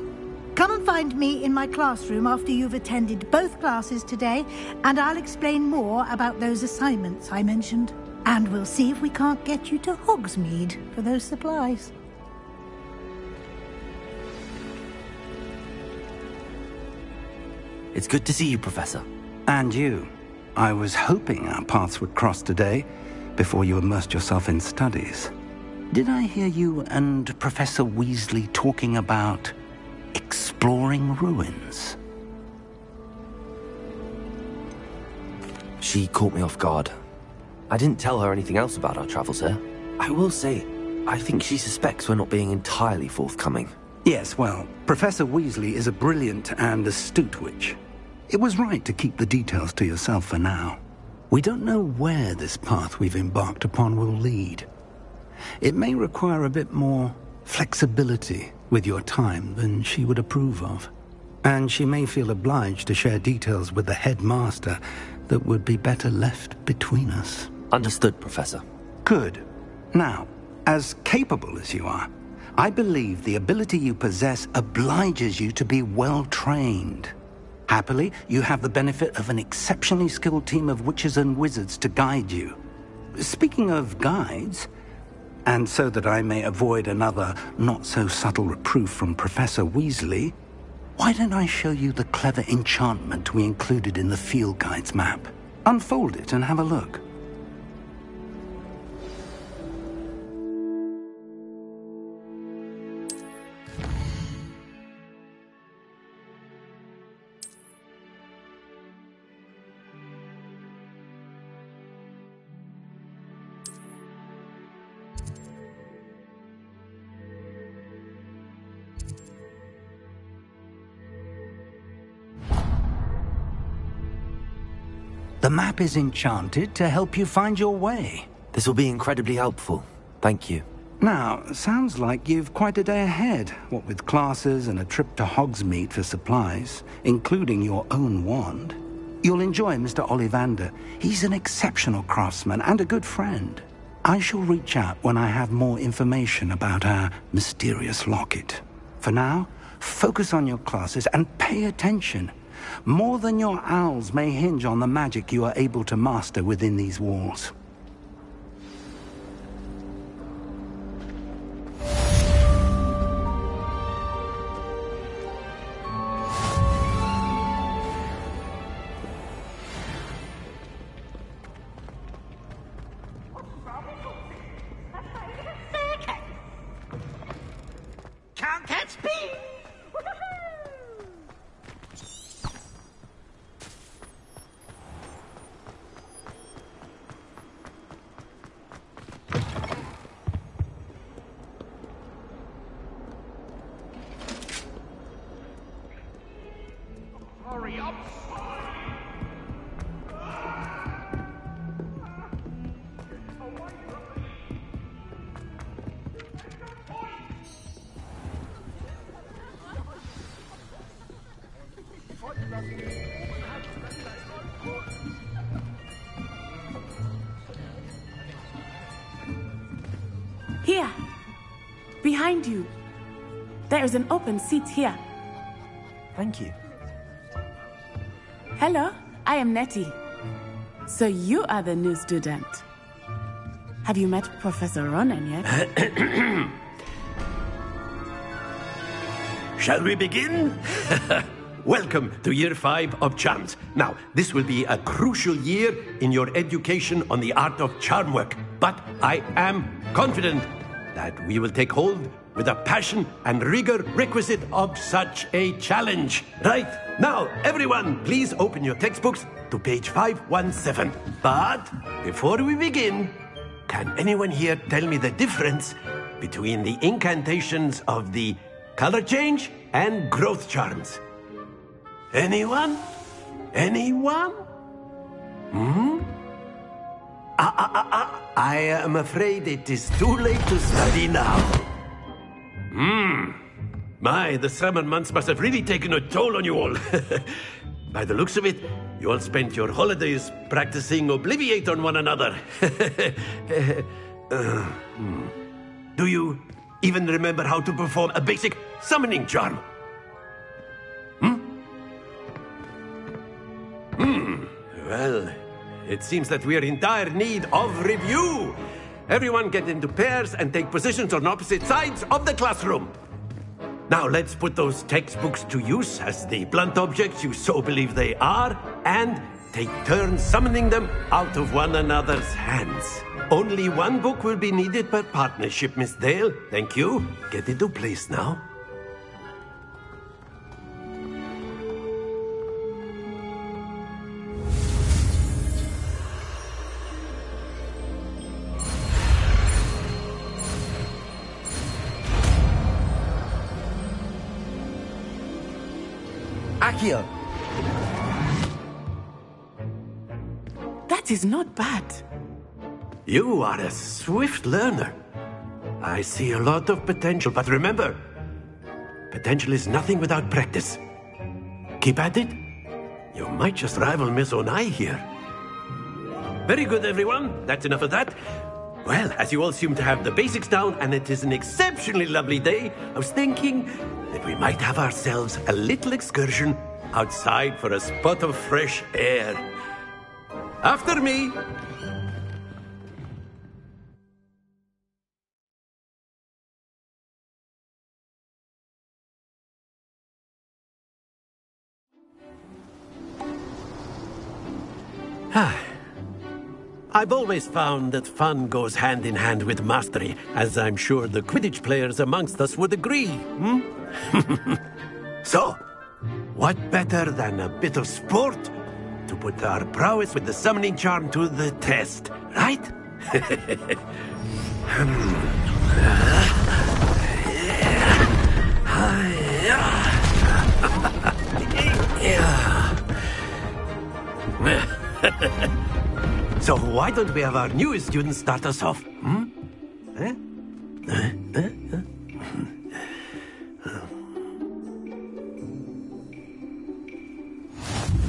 Come and find me in my classroom after you've attended both classes today, and I'll explain more about those assignments I mentioned. And we'll see if we can't get you to Hogsmeade for those supplies. It's good to see you, Professor. And you. I was hoping our paths would cross today, before you immersed yourself in studies. Did I hear you and Professor Weasley talking about exploring ruins? She caught me off guard. I didn't tell her anything else about our travels here. I will say, I think she suspects we're not being entirely forthcoming. Yes, well, Professor Weasley is a brilliant and astute witch. It was right to keep the details to yourself for now. We don't know where this path we've embarked upon will lead. It may require a bit more flexibility with your time than she would approve of. And she may feel obliged to share details with the headmaster that would be better left between us. Understood, Professor. Good. Now, as capable as you are, I believe the ability you possess obliges you to be well-trained. Happily, you have the benefit of an exceptionally skilled team of witches and wizards to guide you. Speaking of guides, and so that I may avoid another not-so-subtle reproof from Professor Weasley, why don't I show you the clever enchantment we included in the field guide's map? Unfold it and have a look. The map is enchanted to help you find your way. This will be incredibly helpful. Thank you. Now, sounds like you've quite a day ahead, what with classes and a trip to Hogsmeade for supplies, including your own wand. You'll enjoy Mr. Ollivander. He's an exceptional craftsman and a good friend. I shall reach out when I have more information about our mysterious locket. For now, focus on your classes and pay attention. More than your owls may hinge on the magic you are able to master within these walls. Can't catch me! Hurry up! Here! Behind you! There is an open seat here. Thank you. Hello, I am Nettie. So you are the new student. Have you met Professor Ronan yet? Shall we begin? Welcome to Year 5 of Charms. Now, this will be a crucial year in your education on the art of charm work, but I am confident that we will take hold with the passion and rigor requisite of such a challenge. Right, now, everyone, please open your textbooks to page 517. But before we begin, can anyone here tell me the difference between the incantations of the color change and growth charms? Anyone? Anyone? I am afraid it is too late to study now. My, the summer months must have really taken a toll on you all. By the looks of it, you all spent your holidays practicing Obliviate on one another. Do you even remember how to perform a basic summoning charm? Well, it seems that we are in dire need of review. Everyone get into pairs and take positions on opposite sides of the classroom. Now let's put those textbooks to use as the blunt objects you so believe they are, and take turns summoning them out of one another's hands. Only one book will be needed per partnership, Miss Dale. Thank you. Get into place now. Accio! That is not bad. You are a swift learner. I see a lot of potential, but remember, potential is nothing without practice. Keep at it. You might just rival Miss Onai here. Very good, everyone. That's enough of that. Well, as you all seem to have the basics down, and it is an exceptionally lovely day, I was thinking that we might have ourselves a little excursion outside for a spot of fresh air. After me. I've always found that fun goes hand in hand with mastery, as I'm sure the Quidditch players amongst us would agree. So, what better than a bit of sport to put our prowess with the summoning charm to the test, right? So why don't we have our newest student start us off?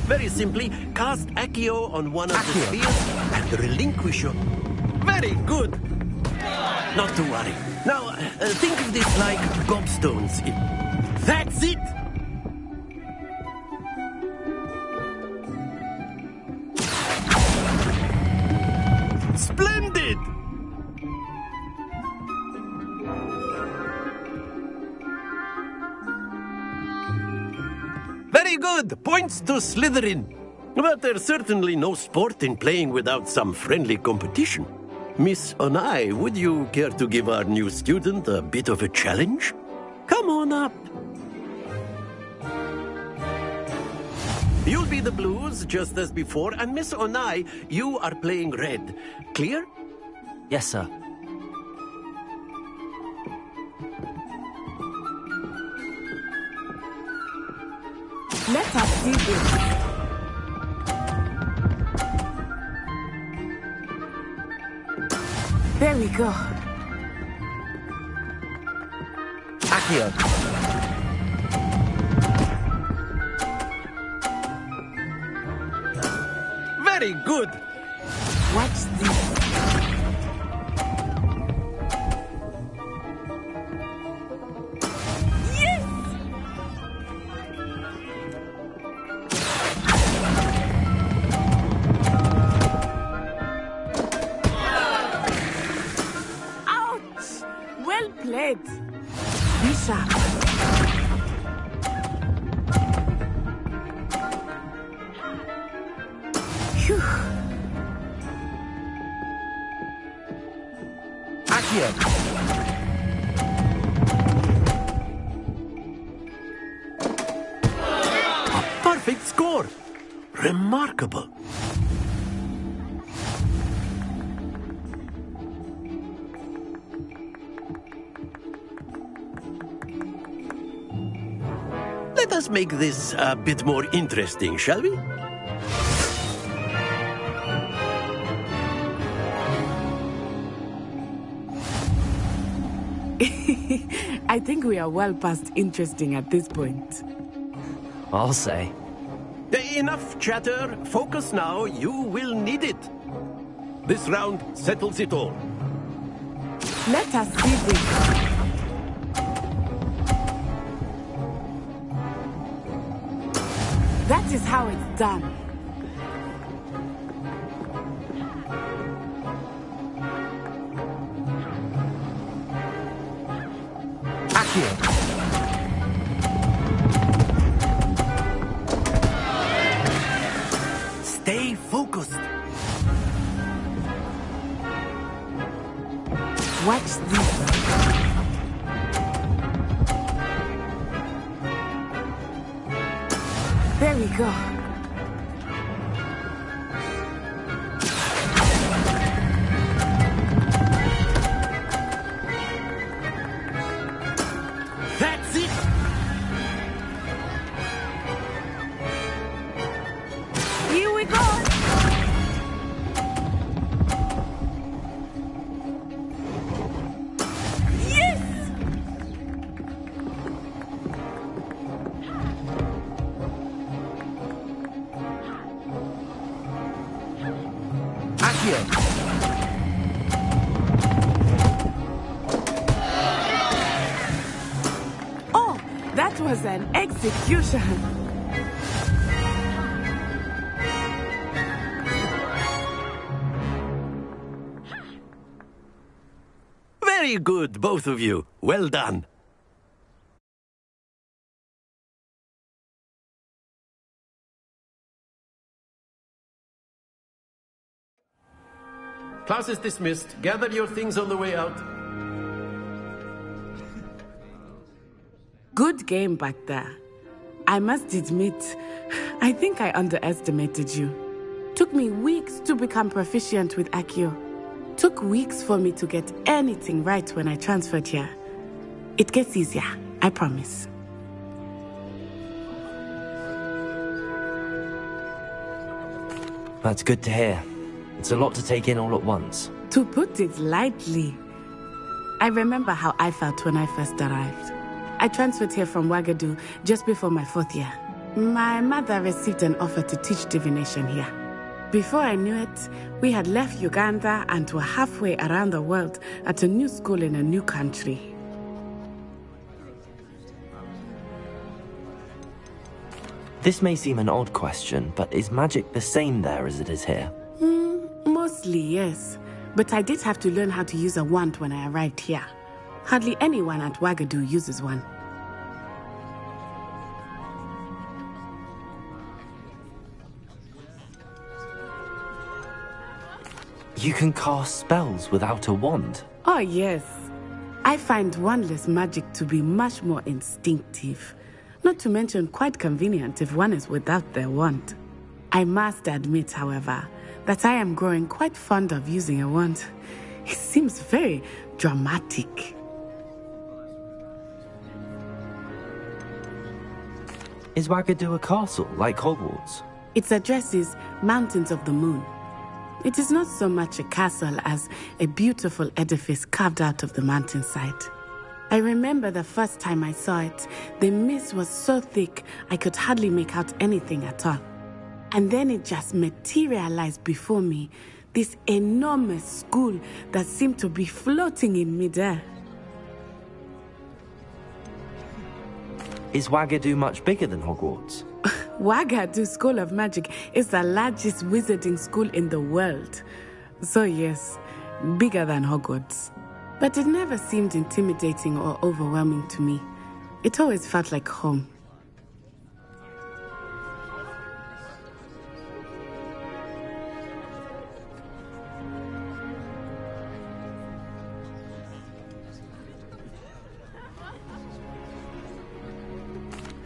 Very simply, cast Accio on one of the spheres and relinquish your... Very good! Not to worry. Now, think of this like gobstones. That's it! Splendid! Very good! Points to Slytherin. But there's certainly no sport in playing without some friendly competition. Miss Onai, would you care to give our new student a bit of a challenge? Come on up. You'll be the blues, just as before, and Miss Onai, you are playing red. Clear? Yes, sir. Let us see this. There we go. Accio! Very good. Watch this. Yes! Ouch! Well played. Be sharp. Phew. Accio! A perfect score. Remarkable. Let us make this a bit more interesting, shall we? I think we are well past interesting at this point. I'll say. Enough chatter. Focus now. You will need it. This round settles it all. Let us see this. That is how it's done. Accio. Stay focused. Watch this. There we go. That's it! Here we go! Yes! Accio. Oh, that was an execution. Very good, both of you. Well done. Class is dismissed. Gather your things on the way out. Good game back there. I must admit, I think I underestimated you. Took me weeks to become proficient with Accio. Took weeks for me to get anything right when I transferred here. It gets easier, I promise. That's good to hear. It's a lot to take in all at once. To put it lightly, I remember how I felt when I first arrived. I transferred here from Ouagadougou just before my 4th year. My mother received an offer to teach divination here. Before I knew it, we had left Uganda and were halfway around the world at a new school in a new country. This may seem an odd question, but is magic the same there as it is here? Mostly, yes. But I did have to learn how to use a wand when I arrived here. Hardly anyone at Ouagadougou uses one. You can cast spells without a wand? Oh, yes. I find wandless magic to be much more instinctive. Not to mention quite convenient if one is without their wand. I must admit, however, that I am growing quite fond of using a wand. It seems very dramatic. Is Ouagadougou a castle, like Hogwarts? Its address is Mountains of the Moon. It is not so much a castle as a beautiful edifice carved out of the mountainside. I remember the first time I saw it, the mist was so thick I could hardly make out anything at all. And then it just materialized before me, this enormous school that seemed to be floating in midair. Is Ouagadougou much bigger than Hogwarts? Ouagadougou School of Magic is the largest wizarding school in the world. So yes, bigger than Hogwarts. But it never seemed intimidating or overwhelming to me. It always felt like home.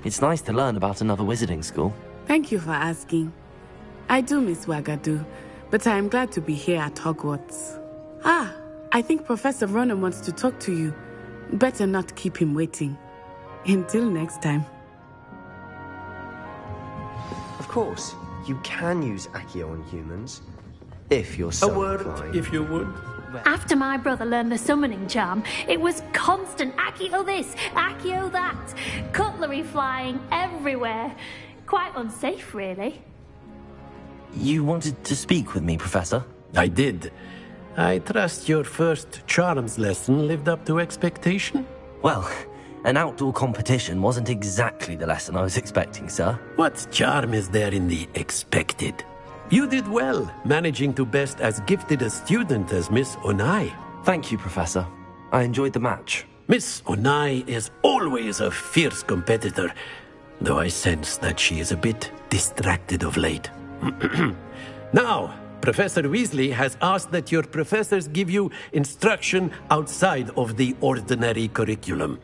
It's nice to learn about another wizarding school. Thank you for asking. I do miss Ouagadougou, but I am glad to be here at Hogwarts. Ah, I think Professor Ronan wants to talk to you. Better not keep him waiting. Until next time. Of course, you can use Accio on humans, if you're so A word, inclined. if you would. After my brother learned the summoning charm, it was constant Accio this, Accio that. Cutlery flying everywhere. Quite unsafe, really. You wanted to speak with me, Professor? I did. I trust your first charms lesson lived up to expectation? Well, an outdoor competition wasn't exactly the lesson I was expecting, sir. What charm is there in the expected? You did well, managing to best as gifted a student as Miss Onai. Thank you, Professor. I enjoyed the match. Miss Onai is always a fierce competitor, though I sense that she is a bit distracted of late. Now, Professor Weasley has asked that your professors give you instruction outside of the ordinary curriculum.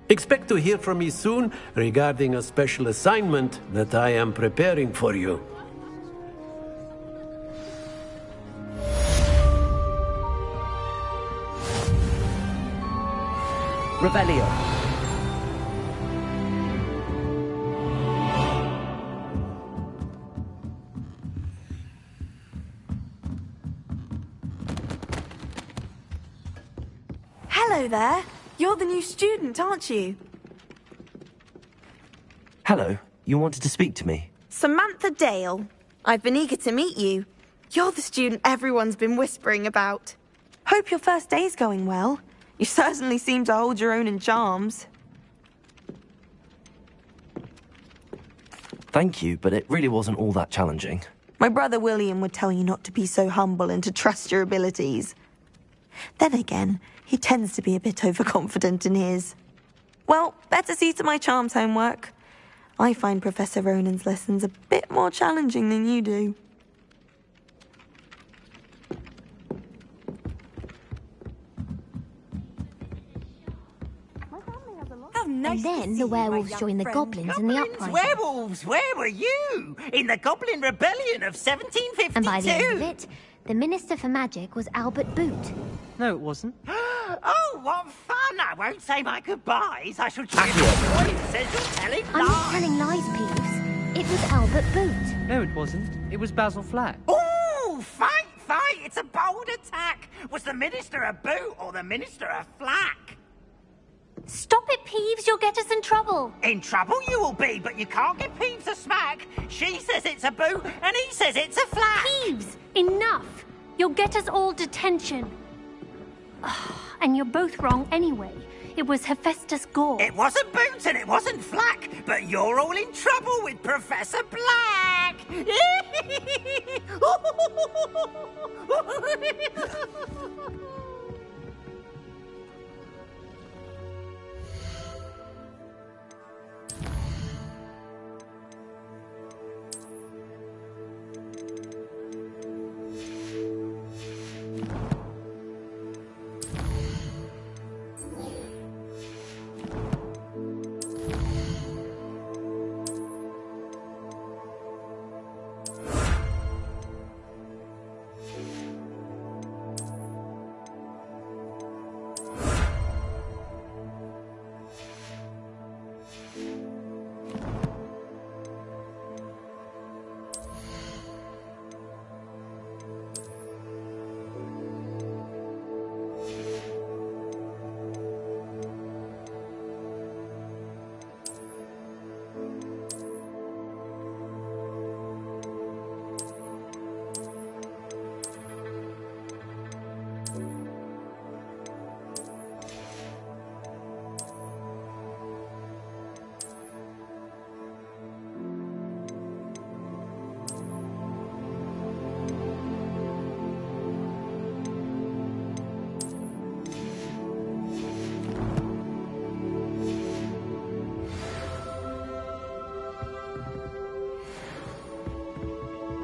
Expect to hear from me soon regarding a special assignment that I am preparing for you. Revelio. Hello there. You're the new student, aren't you? Hello. You wanted to speak to me? Samantha Dale. I've been eager to meet you. You're the student everyone's been whispering about. Hope your first day's going well. You certainly seem to hold your own in charms. Thank you, but it really wasn't all that challenging. My brother William would tell you not to be so humble and to trust your abilities. Then again, he tends to be a bit overconfident in his. Well, better see to my charms homework. I find Professor Ronan's lessons a bit more challenging than you do. And then the werewolves joined the goblins in the uprising. Werewolves, where were you? In the Goblin Rebellion of 1752? And by the end of it, the Minister for Magic was Albert Boot. No, it wasn't. Oh, what fun! I won't say my goodbyes. I shall cheer your boy who says you're telling I'm lies. not telling lies, Peeves. It was Albert Boot. No, it wasn't. It was Basil Flack. Oh, fight! It's a bold attack. Was the Minister a boot or the Minister a flack? Stop it, Peeves. You'll get us in trouble. In trouble you will be, but you can't get Peeves a smack. She says it's a boot, and he says it's a flack. Peeves, enough. You'll get us all detention. And you're both wrong anyway. It was Hephaestus Gore. It wasn't Boots and it wasn't Flack, but you're all in trouble with Professor Black.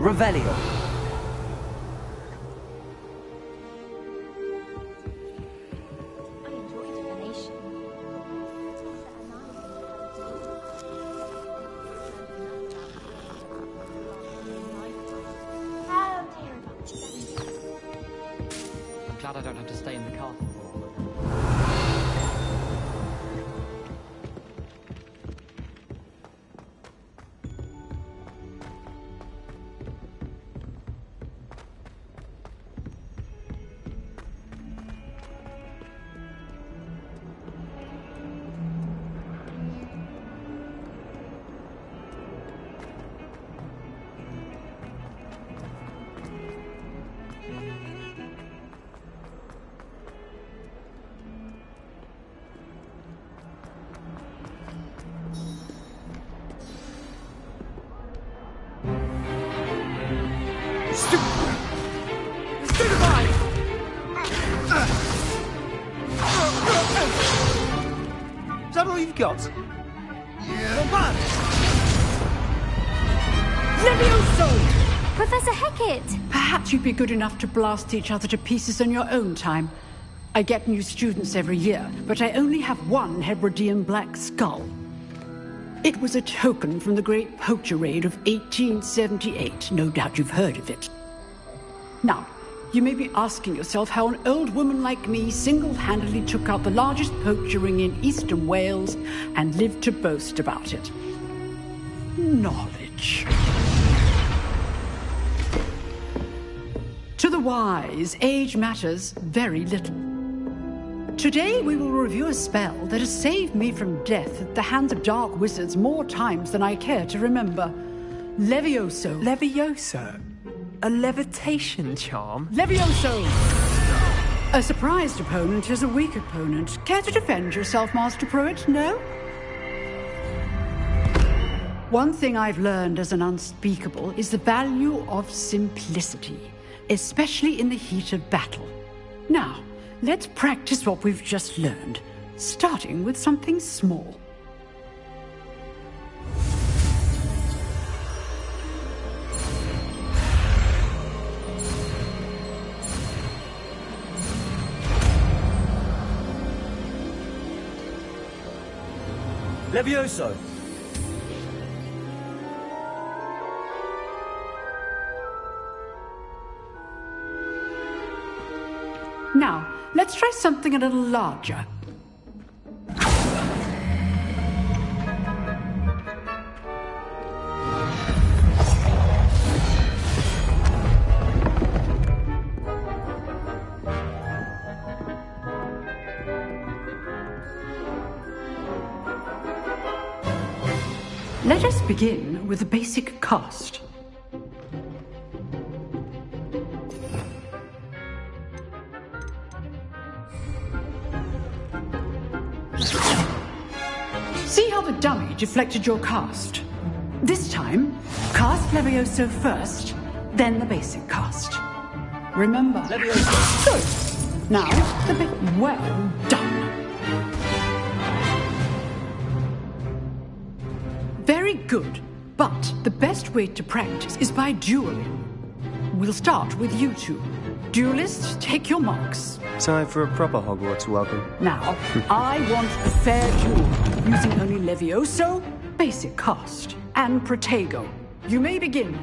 Revelio. I'm glad I don't have to stay in the castle for all of it. that all you've got? Levioso! Professor Hecat! Perhaps you'd be good enough to blast each other to pieces on your own time. I get new students every year, but I only have one Hebridean black skull. It was a token from the Great Poacher Raid of 1878. No doubt you've heard of it. Now, you may be asking yourself how an old woman like me single-handedly took out the largest poacher ring in eastern Wales and lived to boast about it. Knowledge. To the wise, age matters very little. Today we will review a spell that has saved me from death at the hands of dark wizards more times than I care to remember. Levioso. Levioso? A levitation charm? Levioso! A surprised opponent is a weak opponent. Care to defend yourself, Master Pruitt? No? One thing I've learned as an unspeakable is the value of simplicity, especially in the heat of battle. Now, let's practice what we've just learned, starting with something small. Levioso! Now, let's try something a little larger. Let us begin with the basic cast. See how the dummy deflected your cast? This time, cast Levioso first, then the basic cast. Remember. Levioso. Good. Now, the bit well done. Very good, but the best way to practice is by dueling. We'll start with you two. Duelists, take your marks. Time for a proper Hogwarts welcome. Now, I want a fair duel, using only Levioso, basic cast, and Protego. You may begin.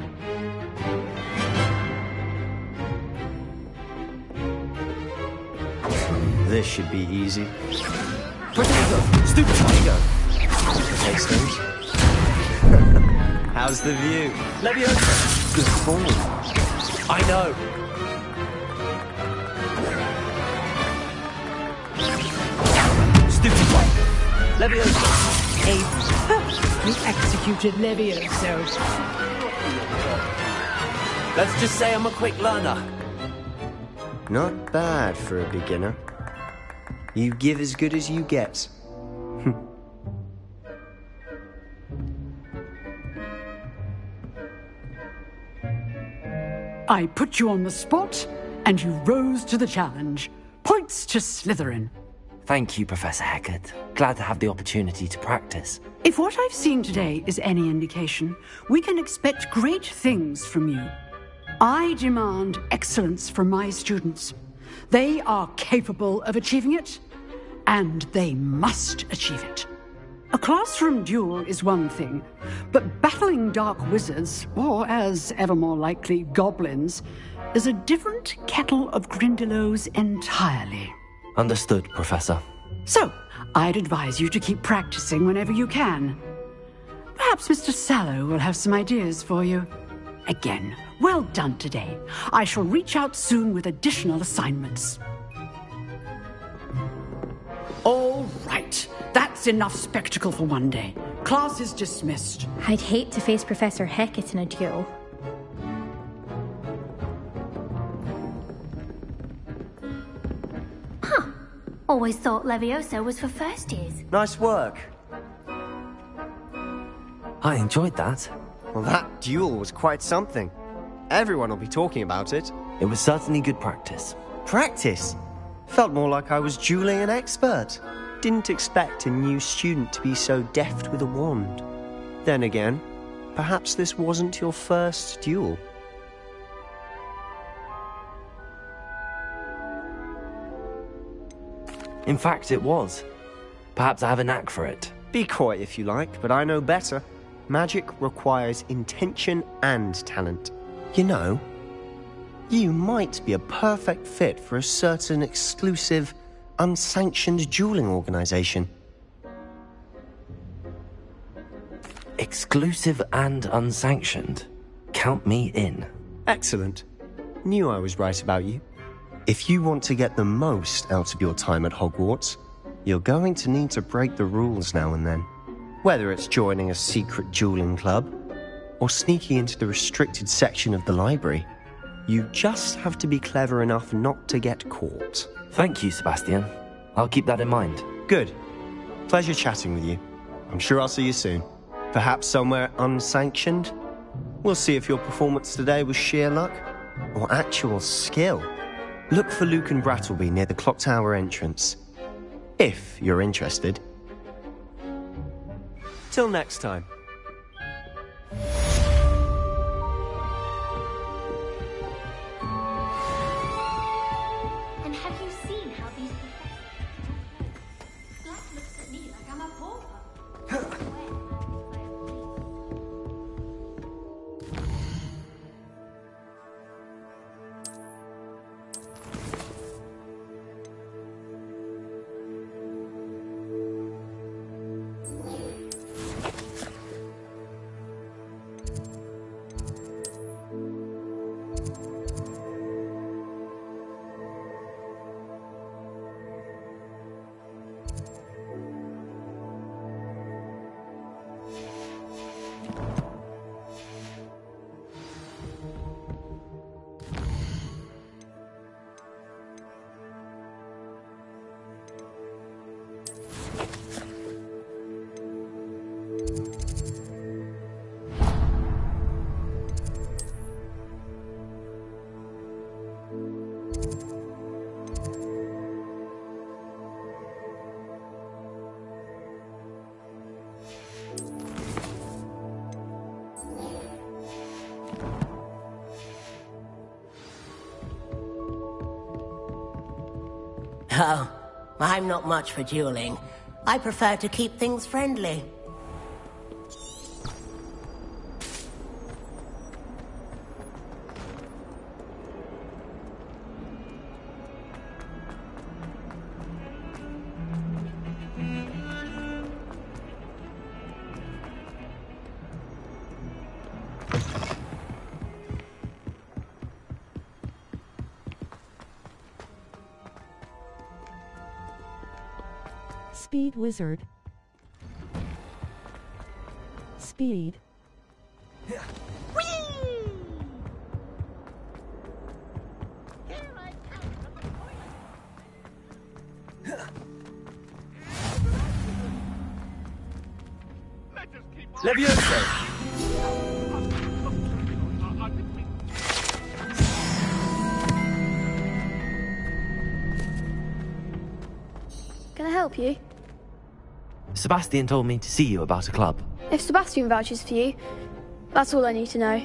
This should be easy. Protego! Stupid Protego! Take stones. How's the view? Levioso! Good form. I know. Stupid one. Levioso. A perfectly executed Levioso. Let's just say I'm a quick learner. Not bad for a beginner. You give as good as you get. I put you on the spot, and you rose to the challenge. Points to Slytherin. Thank you, Professor Hecat. Glad to have the opportunity to practice. If what I've seen today is any indication, we can expect great things from you. I demand excellence from my students. They are capable of achieving it, and they must achieve it. A classroom duel is one thing, but battling dark wizards, or as ever more likely, goblins, is a different kettle of Grindylows entirely. Understood, Professor. So, I'd advise you to keep practicing whenever you can. Perhaps Mr. Sallow will have some ideas for you. Again, well done today. I shall reach out soon with additional assignments. All right. That's enough spectacle for one day. Class is dismissed. I'd hate to face Professor Hecat in a duel. Huh. Always thought Levioso was for first years. Nice work. I enjoyed that. Well, that duel was quite something. Everyone will be talking about it. It was certainly good practice. Practice? Felt more like I was dueling an expert. Didn't expect a new student to be so deft with a wand. Then again, perhaps this wasn't your first duel. In fact, it was. Perhaps I have a knack for it. Be coy if you like, but I know better. Magic requires intention and talent. You know, you might be a perfect fit for a certain exclusive, unsanctioned dueling organization. Exclusive and unsanctioned? Count me in. Excellent. Knew I was right about you. If you want to get the most out of your time at Hogwarts, you're going to need to break the rules now and then. Whether it's joining a secret dueling club, or sneaking into the restricted section of the library, you just have to be clever enough not to get caught. Thank you, Sebastian. I'll keep that in mind. Good. Pleasure chatting with you. I'm sure I'll see you soon. Perhaps somewhere unsanctioned? We'll see if your performance today was sheer luck, or actual skill. Look for Luke and Brattleby near the clock tower entrance. If you're interested. Till next time. And have you seen how these professors looks at me like I'm a pauper? Oh, I'm not much for dueling. I prefer to keep things friendly. Speed wizard. Speed. Levioso! Can I help you? Sebastian told me to see you about a club. If Sebastian vouches for you, that's all I need to know.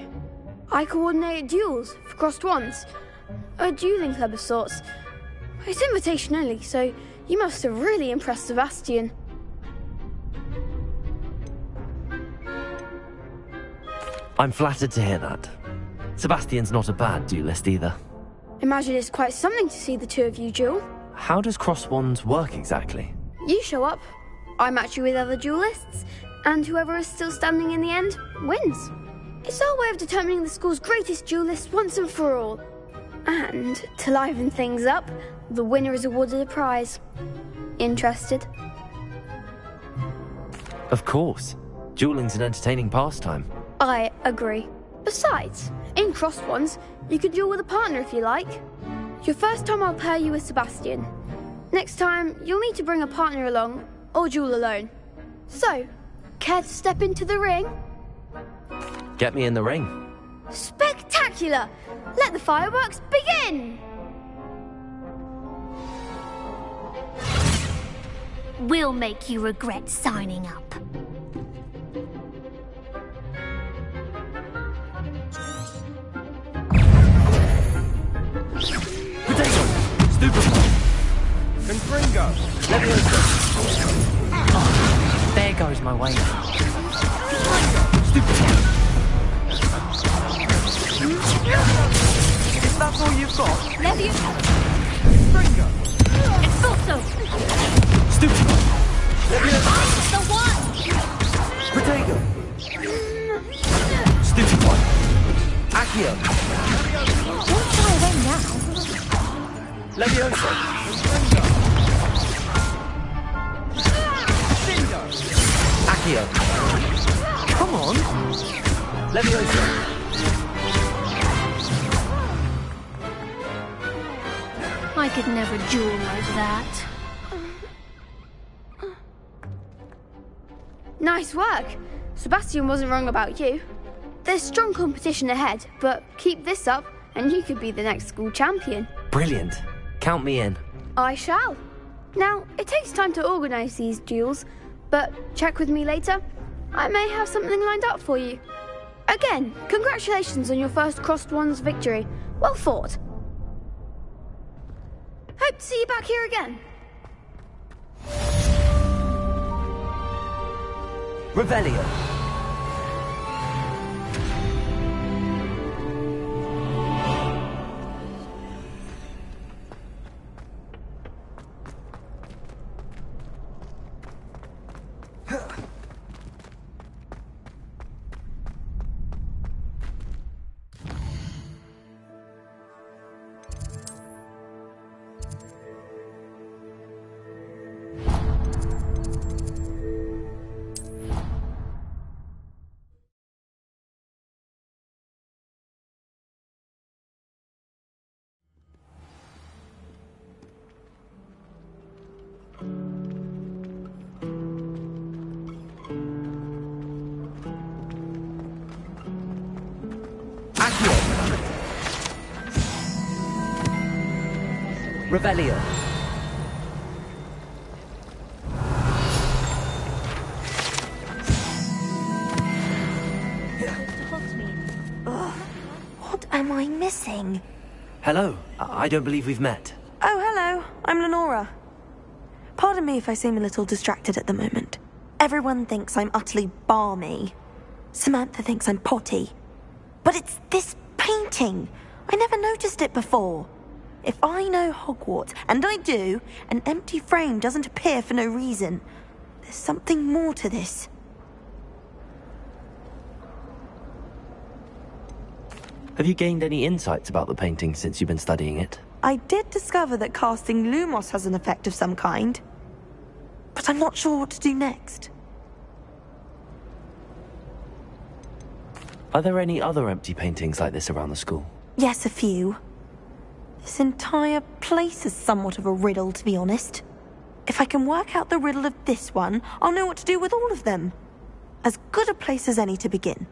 I coordinate duels for crossed wands. A dueling club of sorts. It's invitation only, so you must have really impressed Sebastian. I'm flattered to hear that. Sebastian's not a bad duelist either. Imagine it's quite something to see the two of you duel. How does cross wands work exactly? You show up, I match you with other duelists, and whoever is still standing in the end wins. It's our way of determining the school's greatest duelist once and for all. And to liven things up, the winner is awarded a prize. Interested? Of course. Dueling's an entertaining pastime. I agree. Besides, in crossed wands, you could duel with a partner if you like. Your first time I'll pair you with Sebastian. Next time, you'll need to bring a partner along, or duel alone. So, care to step into the ring? Get me in the ring. Spectacular! Let the fireworks begin! will make you regret signing up. Potato! Stupefy! Confringo! Leviosa! There goes my way. Is that all you've got? Leviosa! Confringo! Expulso! Stupefy! Leviosa! The one! Potato! Stupefy! Accio! Don't try them now. Leviosa! Confringo! Accio! Come on! Leviosa! I could never duel like that. Nice work. Sebastian wasn't wrong about you. There's strong competition ahead, but keep this up and you could be the next school champion. Brilliant. Count me in. I shall. Now, it takes time to organise these duels, but check with me later. I may have something lined up for you. Again, congratulations on your first Crossed Wands victory. Well fought. Hope to see you back here again. Revelio. Revelio. What am I missing? Hello. I don't believe we've met. Oh, hello. I'm Lenora. Pardon me if I seem a little distracted at the moment. Everyone thinks I'm utterly balmy. Samantha thinks I'm potty. But it's this painting. I never noticed it before. If I know Hogwarts, and I do, an empty frame doesn't appear for no reason. There's something more to this. Have you gained any insights about the painting since you've been studying it? I did discover that casting Lumos has an effect of some kind. But I'm not sure what to do next. Are there any other empty paintings like this around the school? Yes, a few. This entire place is somewhat of a riddle, to be honest. If I can work out the riddle of this one, I'll know what to do with all of them. As good a place as any to begin.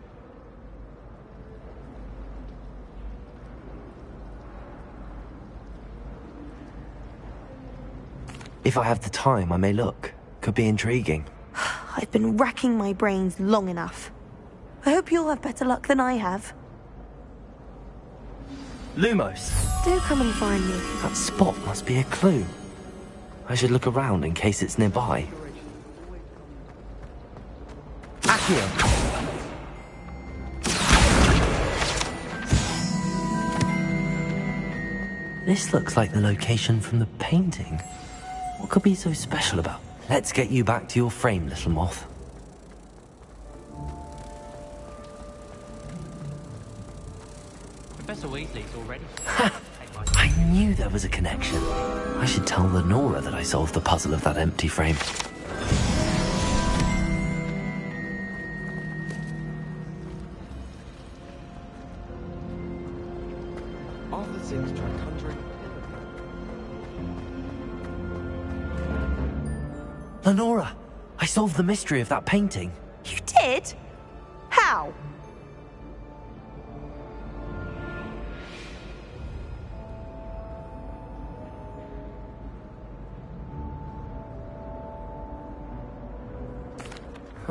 If I have the time, I may look. Could be intriguing. I've been racking my brains long enough. I hope you'll have better luck than I have. Lumos. Do come and find me. That spot must be a clue. I should look around in case it's nearby. Accio. This looks like the location from the painting. What could be so special about? Let's get you back to your frame, little moth. Professor Weasley's already. I knew there was a connection. I should tell Lenora that I solved the puzzle of that empty frame. After 6, try conjuring. Lenora, I solved the mystery of that painting. You did? How?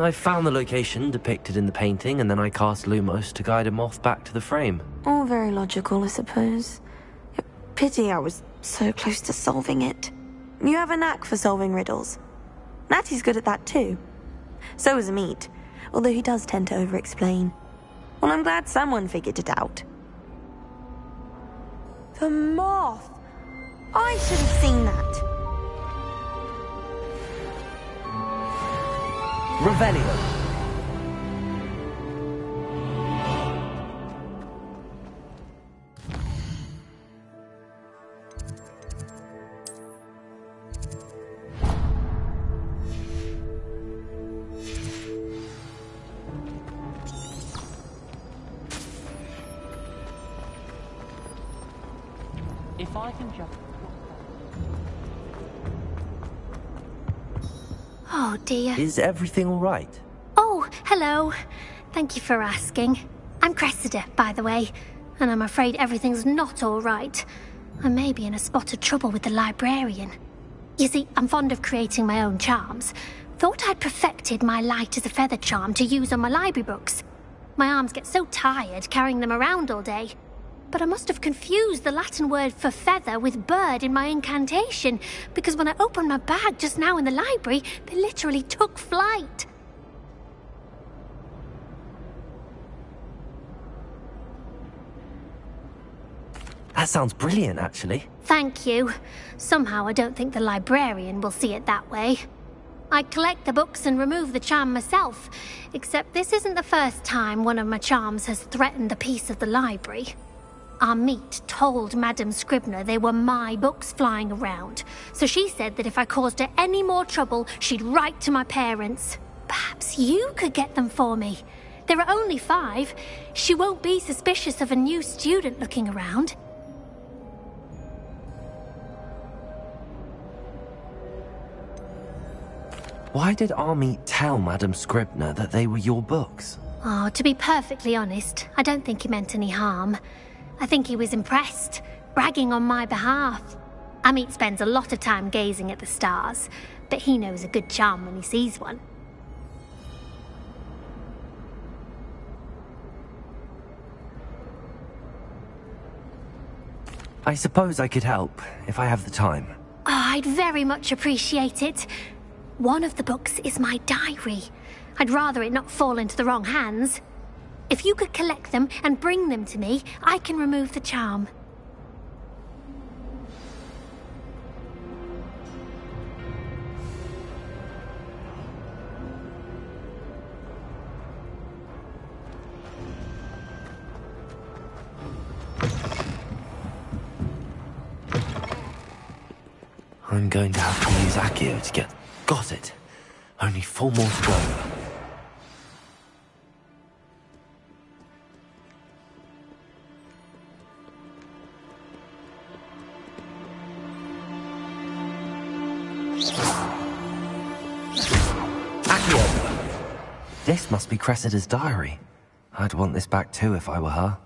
I found the location depicted in the painting, and then I cast Lumos to guide a moth back to the frame. All very logical, I suppose. Pity I was so close to solving it. You have a knack for solving riddles. Natty's good at that too. So is Amit, although he does tend to over-explain. Well, I'm glad someone figured it out. The moth! I should have seen that. Revelio. If I can just... Oh dear. Is everything all right? Oh, hello. Thank you for asking. I'm Cressida, by the way, and I'm afraid everything's not all right. I may be in a spot of trouble with the librarian. You see, I'm fond of creating my own charms. Thought I'd perfected my light as a feather charm to use on my library books. My arms get so tired carrying them around all day. But I must have confused the Latin word for feather with bird in my incantation, because when I opened my bag just now in the library, they literally took flight. That sounds brilliant, actually. Thank you. Somehow I don't think the librarian will see it that way. I collect the books and remove the charm myself, except this isn't the first time one of my charms has threatened the peace of the library. Amit told Madame Scribner they were my books flying around, so she said that if I caused her any more trouble, she'd write to my parents. Perhaps you could get them for me. There are only 5. She won't be suspicious of a new student looking around. Why did Amit tell Madame Scribner that they were your books? Oh, to be perfectly honest, I don't think he meant any harm. I think he was impressed, bragging on my behalf. Amit spends a lot of time gazing at the stars, but he knows a good charm when he sees one. I suppose I could help, if I have the time. Oh, I'd very much appreciate it. One of the books is my diary. I'd rather it not fall into the wrong hands. If you could collect them and bring them to me, I can remove the charm. I'm going to have to use Accio to get... Got it. Only 4 more to go. This must be Cressida's diary. I'd want this back too if I were her.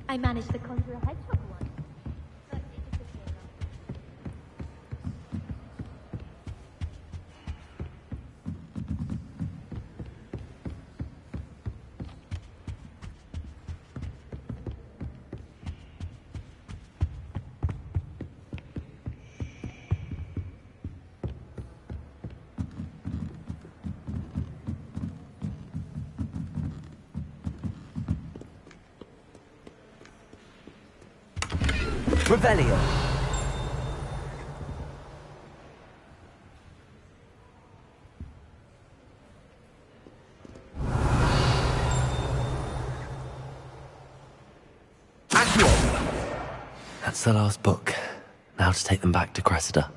I managed to conjure a hedgehog once. Revelio. That's the last book. Now to take them back to Cressida.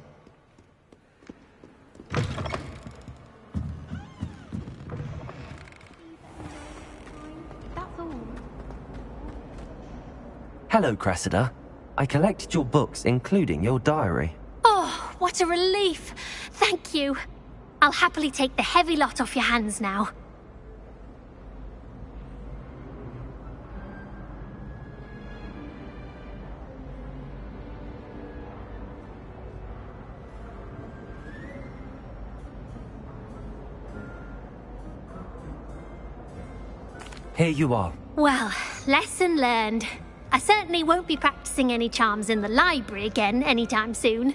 Hello, Cressida. I collected your books, including your diary. Oh, what a relief. Thank you. I'll happily take the heavy lot off your hands now. Here you are. Well, lesson learned. I certainly won't be practicing any charms in the library again anytime soon.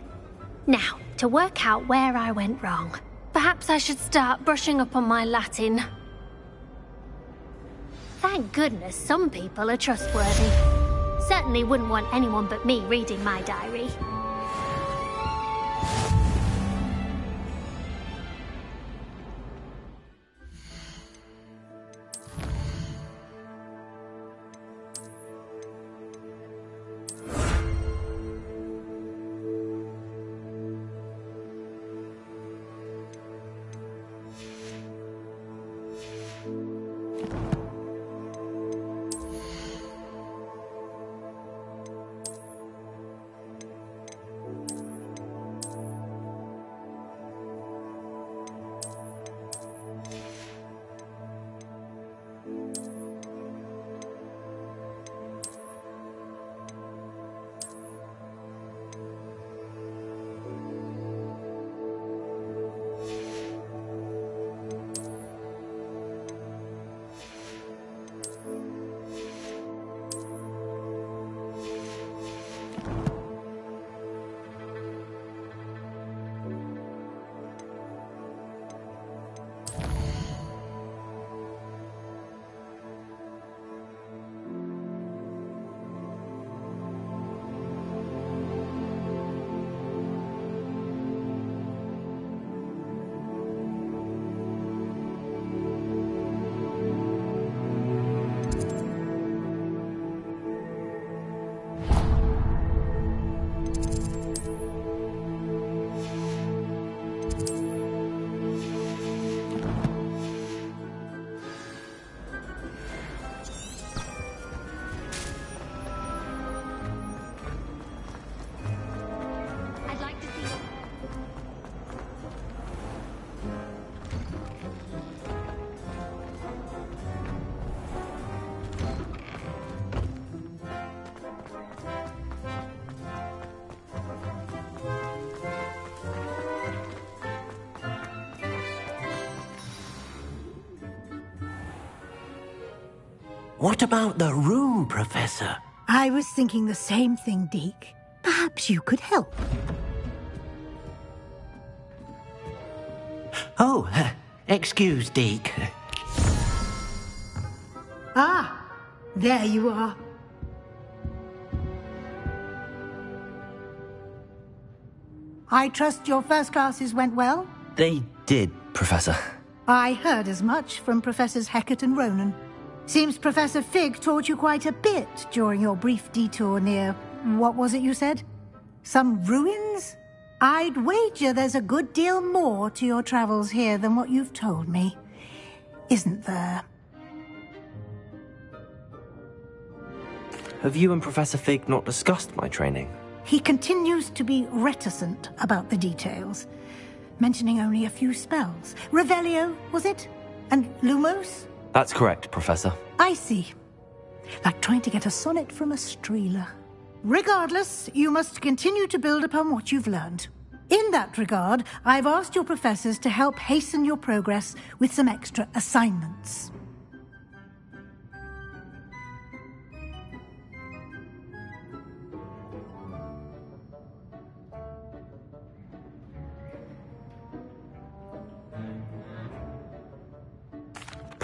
Now, to work out where I went wrong. Perhaps I should start brushing up on my Latin. Thank goodness some people are trustworthy. Certainly wouldn't want anyone but me reading my diary. What about the room, Professor? I was thinking the same thing, Deke. Perhaps you could help. Oh, excuse, Deke. Ah, there you are. I trust your first classes went well? They did, Professor. I heard as much from Professors Hecat and Ronan. Seems Professor Fig taught you quite a bit during your brief detour near... what was it you said? Some ruins? I'd wager there's a good deal more to your travels here than what you've told me. Isn't there? Have you and Professor Fig not discussed my training? He continues to be reticent about the details, mentioning only a few spells. Revelio, was it? And Lumos? That's correct, Professor. I see. Like trying to get a sonnet from a streeler. Regardless, you must continue to build upon what you've learned. In that regard, I've asked your professors to help hasten your progress with some extra assignments.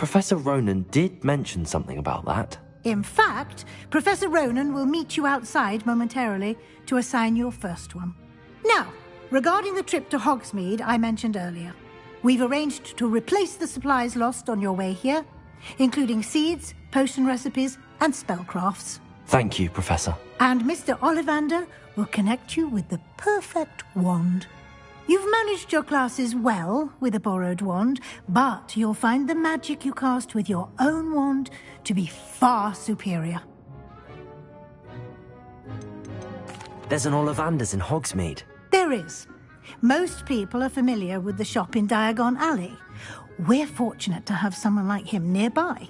Professor Ronan did mention something about that. In fact, Professor Ronan will meet you outside momentarily to assign your first one. Now, regarding the trip to Hogsmeade I mentioned earlier, we've arranged to replace the supplies lost on your way here, including seeds, potion recipes, and spellcrafts. Thank you, Professor. And Mr. Ollivander will connect you with the perfect wand. You've managed your classes well with a borrowed wand, but you'll find the magic you cast with your own wand to be far superior. There's an Ollivander's in Hogsmeade. There is. Most people are familiar with the shop in Diagon Alley. We're fortunate to have someone like him nearby.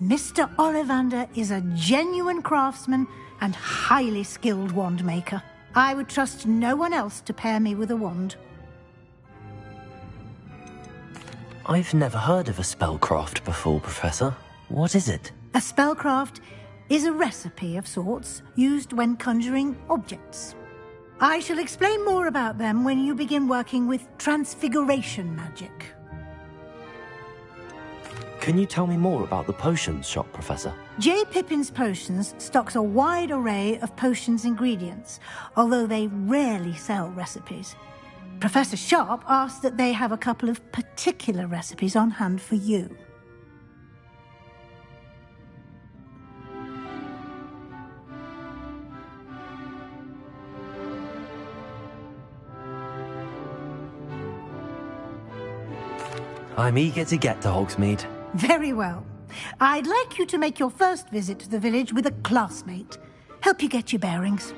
Mr. Ollivander is a genuine craftsman and highly skilled wand maker. I would trust no one else to pair me with a wand. I've never heard of a spellcraft before, Professor. What is it? A spellcraft is a recipe of sorts used when conjuring objects. I shall explain more about them when you begin working with transfiguration magic. Can you tell me more about the potions shop, Professor? J. Pippin's Potions stocks a wide array of potions ingredients, although they rarely sell recipes. Professor Sharp asked that they have a couple of particular recipes on hand for you. I'm eager to get to Hogsmeade. Very well. I'd like you to make your first visit to the village with a classmate. Help you get your bearings.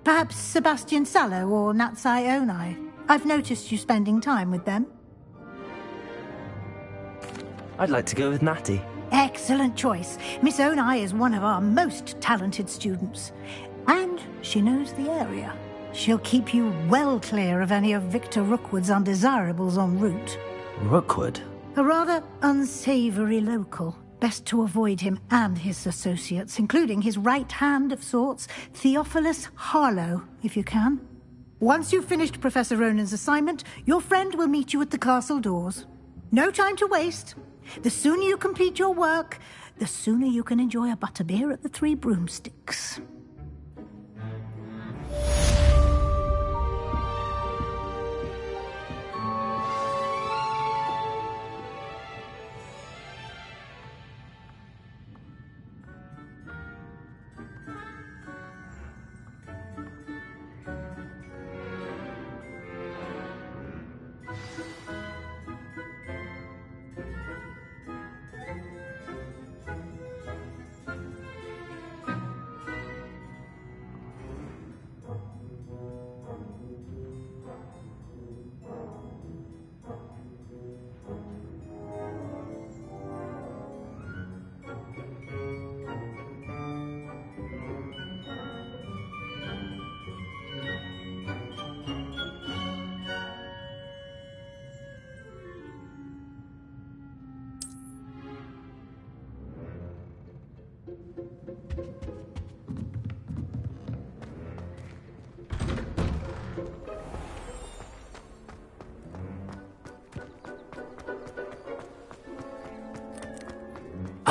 Perhaps Sebastian Sallow or Natsai Onai. I've noticed you spending time with them. I'd like to go with Natty. Excellent choice. Miss Onai is one of our most talented students. And she knows the area. She'll keep you well clear of any of Victor Rookwood's undesirables en route. Rookwood? A rather unsavoury local. Best to avoid him and his associates, including his right hand of sorts, Theophilus Harlow, if you can. Once you've finished Professor Ronan's assignment, your friend will meet you at the castle doors. No time to waste. The sooner you complete your work, the sooner you can enjoy a butterbeer at the Three Broomsticks.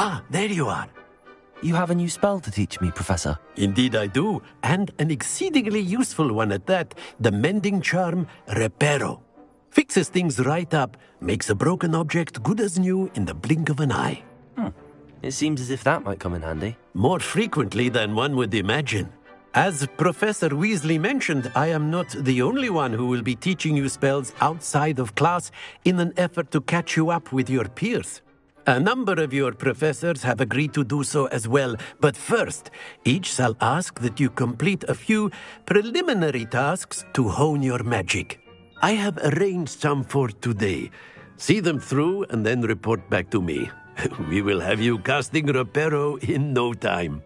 Ah, there you are. You have a new spell to teach me, Professor. Indeed I do, and an exceedingly useful one at that, the mending charm Reparo. Fixes things right up, makes a broken object good as new in the blink of an eye. It seems as if that might come in handy. More frequently than one would imagine. As Professor Weasley mentioned, I am not the only one who will be teaching you spells outside of class in an effort to catch you up with your peers. A number of your professors have agreed to do so as well, but first, each shall ask that you complete a few preliminary tasks to hone your magic. I have arranged some for today. See them through and then report back to me. We will have you casting Reparo in no time.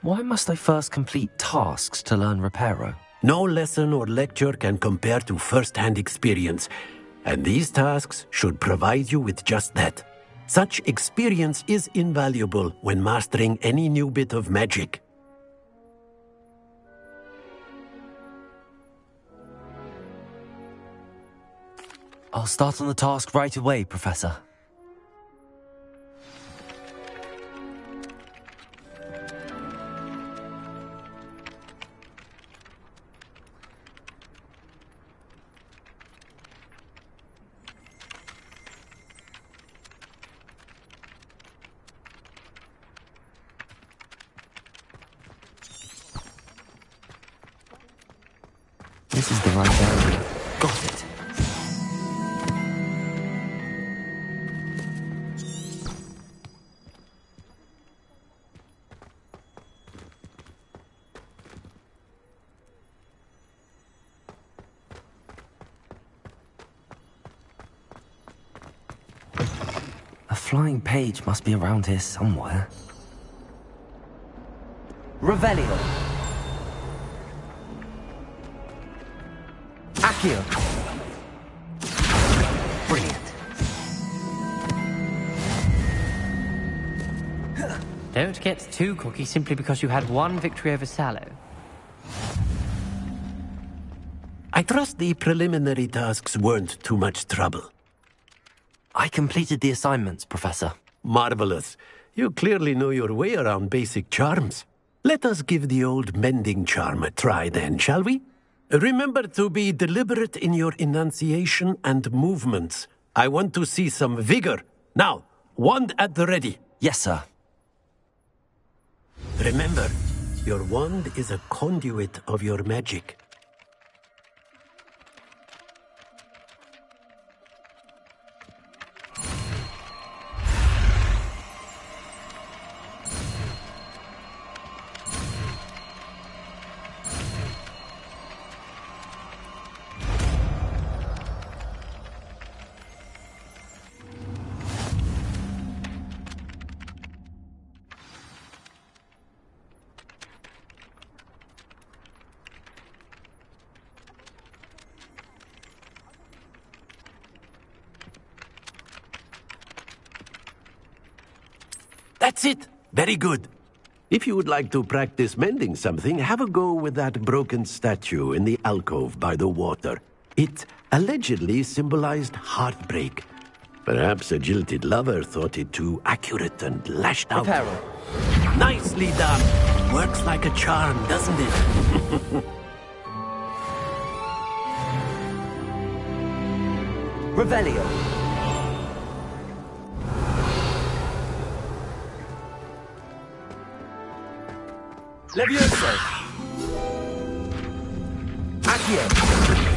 Why must I first complete tasks to learn Reparo? No lesson or lecture can compare to first-hand experience, and these tasks should provide you with just that. Such experience is invaluable when mastering any new bit of magic. I'll start on the task right away, Professor. This is the right area. Got it. A flying page must be around here somewhere. Revelio. Accio. Brilliant. Don't get too cocky simply because you had one victory over Sallow. I trust the preliminary tasks weren't too much trouble. I completed the assignments, Professor. Marvelous. You clearly know your way around basic charms. Let us give the old mending charm a try then, shall we? Remember to be deliberate in your enunciation and movements. I want to see some vigor. Now, wand at the ready. Yes, sir. Remember, your wand is a conduit of your magic. That's it. Very good. If you would like to practice mending something, have a go with that broken statue in the alcove by the water. It allegedly symbolized heartbreak. Perhaps a jilted lover thought it too accurate and lashed out. Apparel. Nicely done. Works like a charm, doesn't it? Revelio. Levioso. Accio.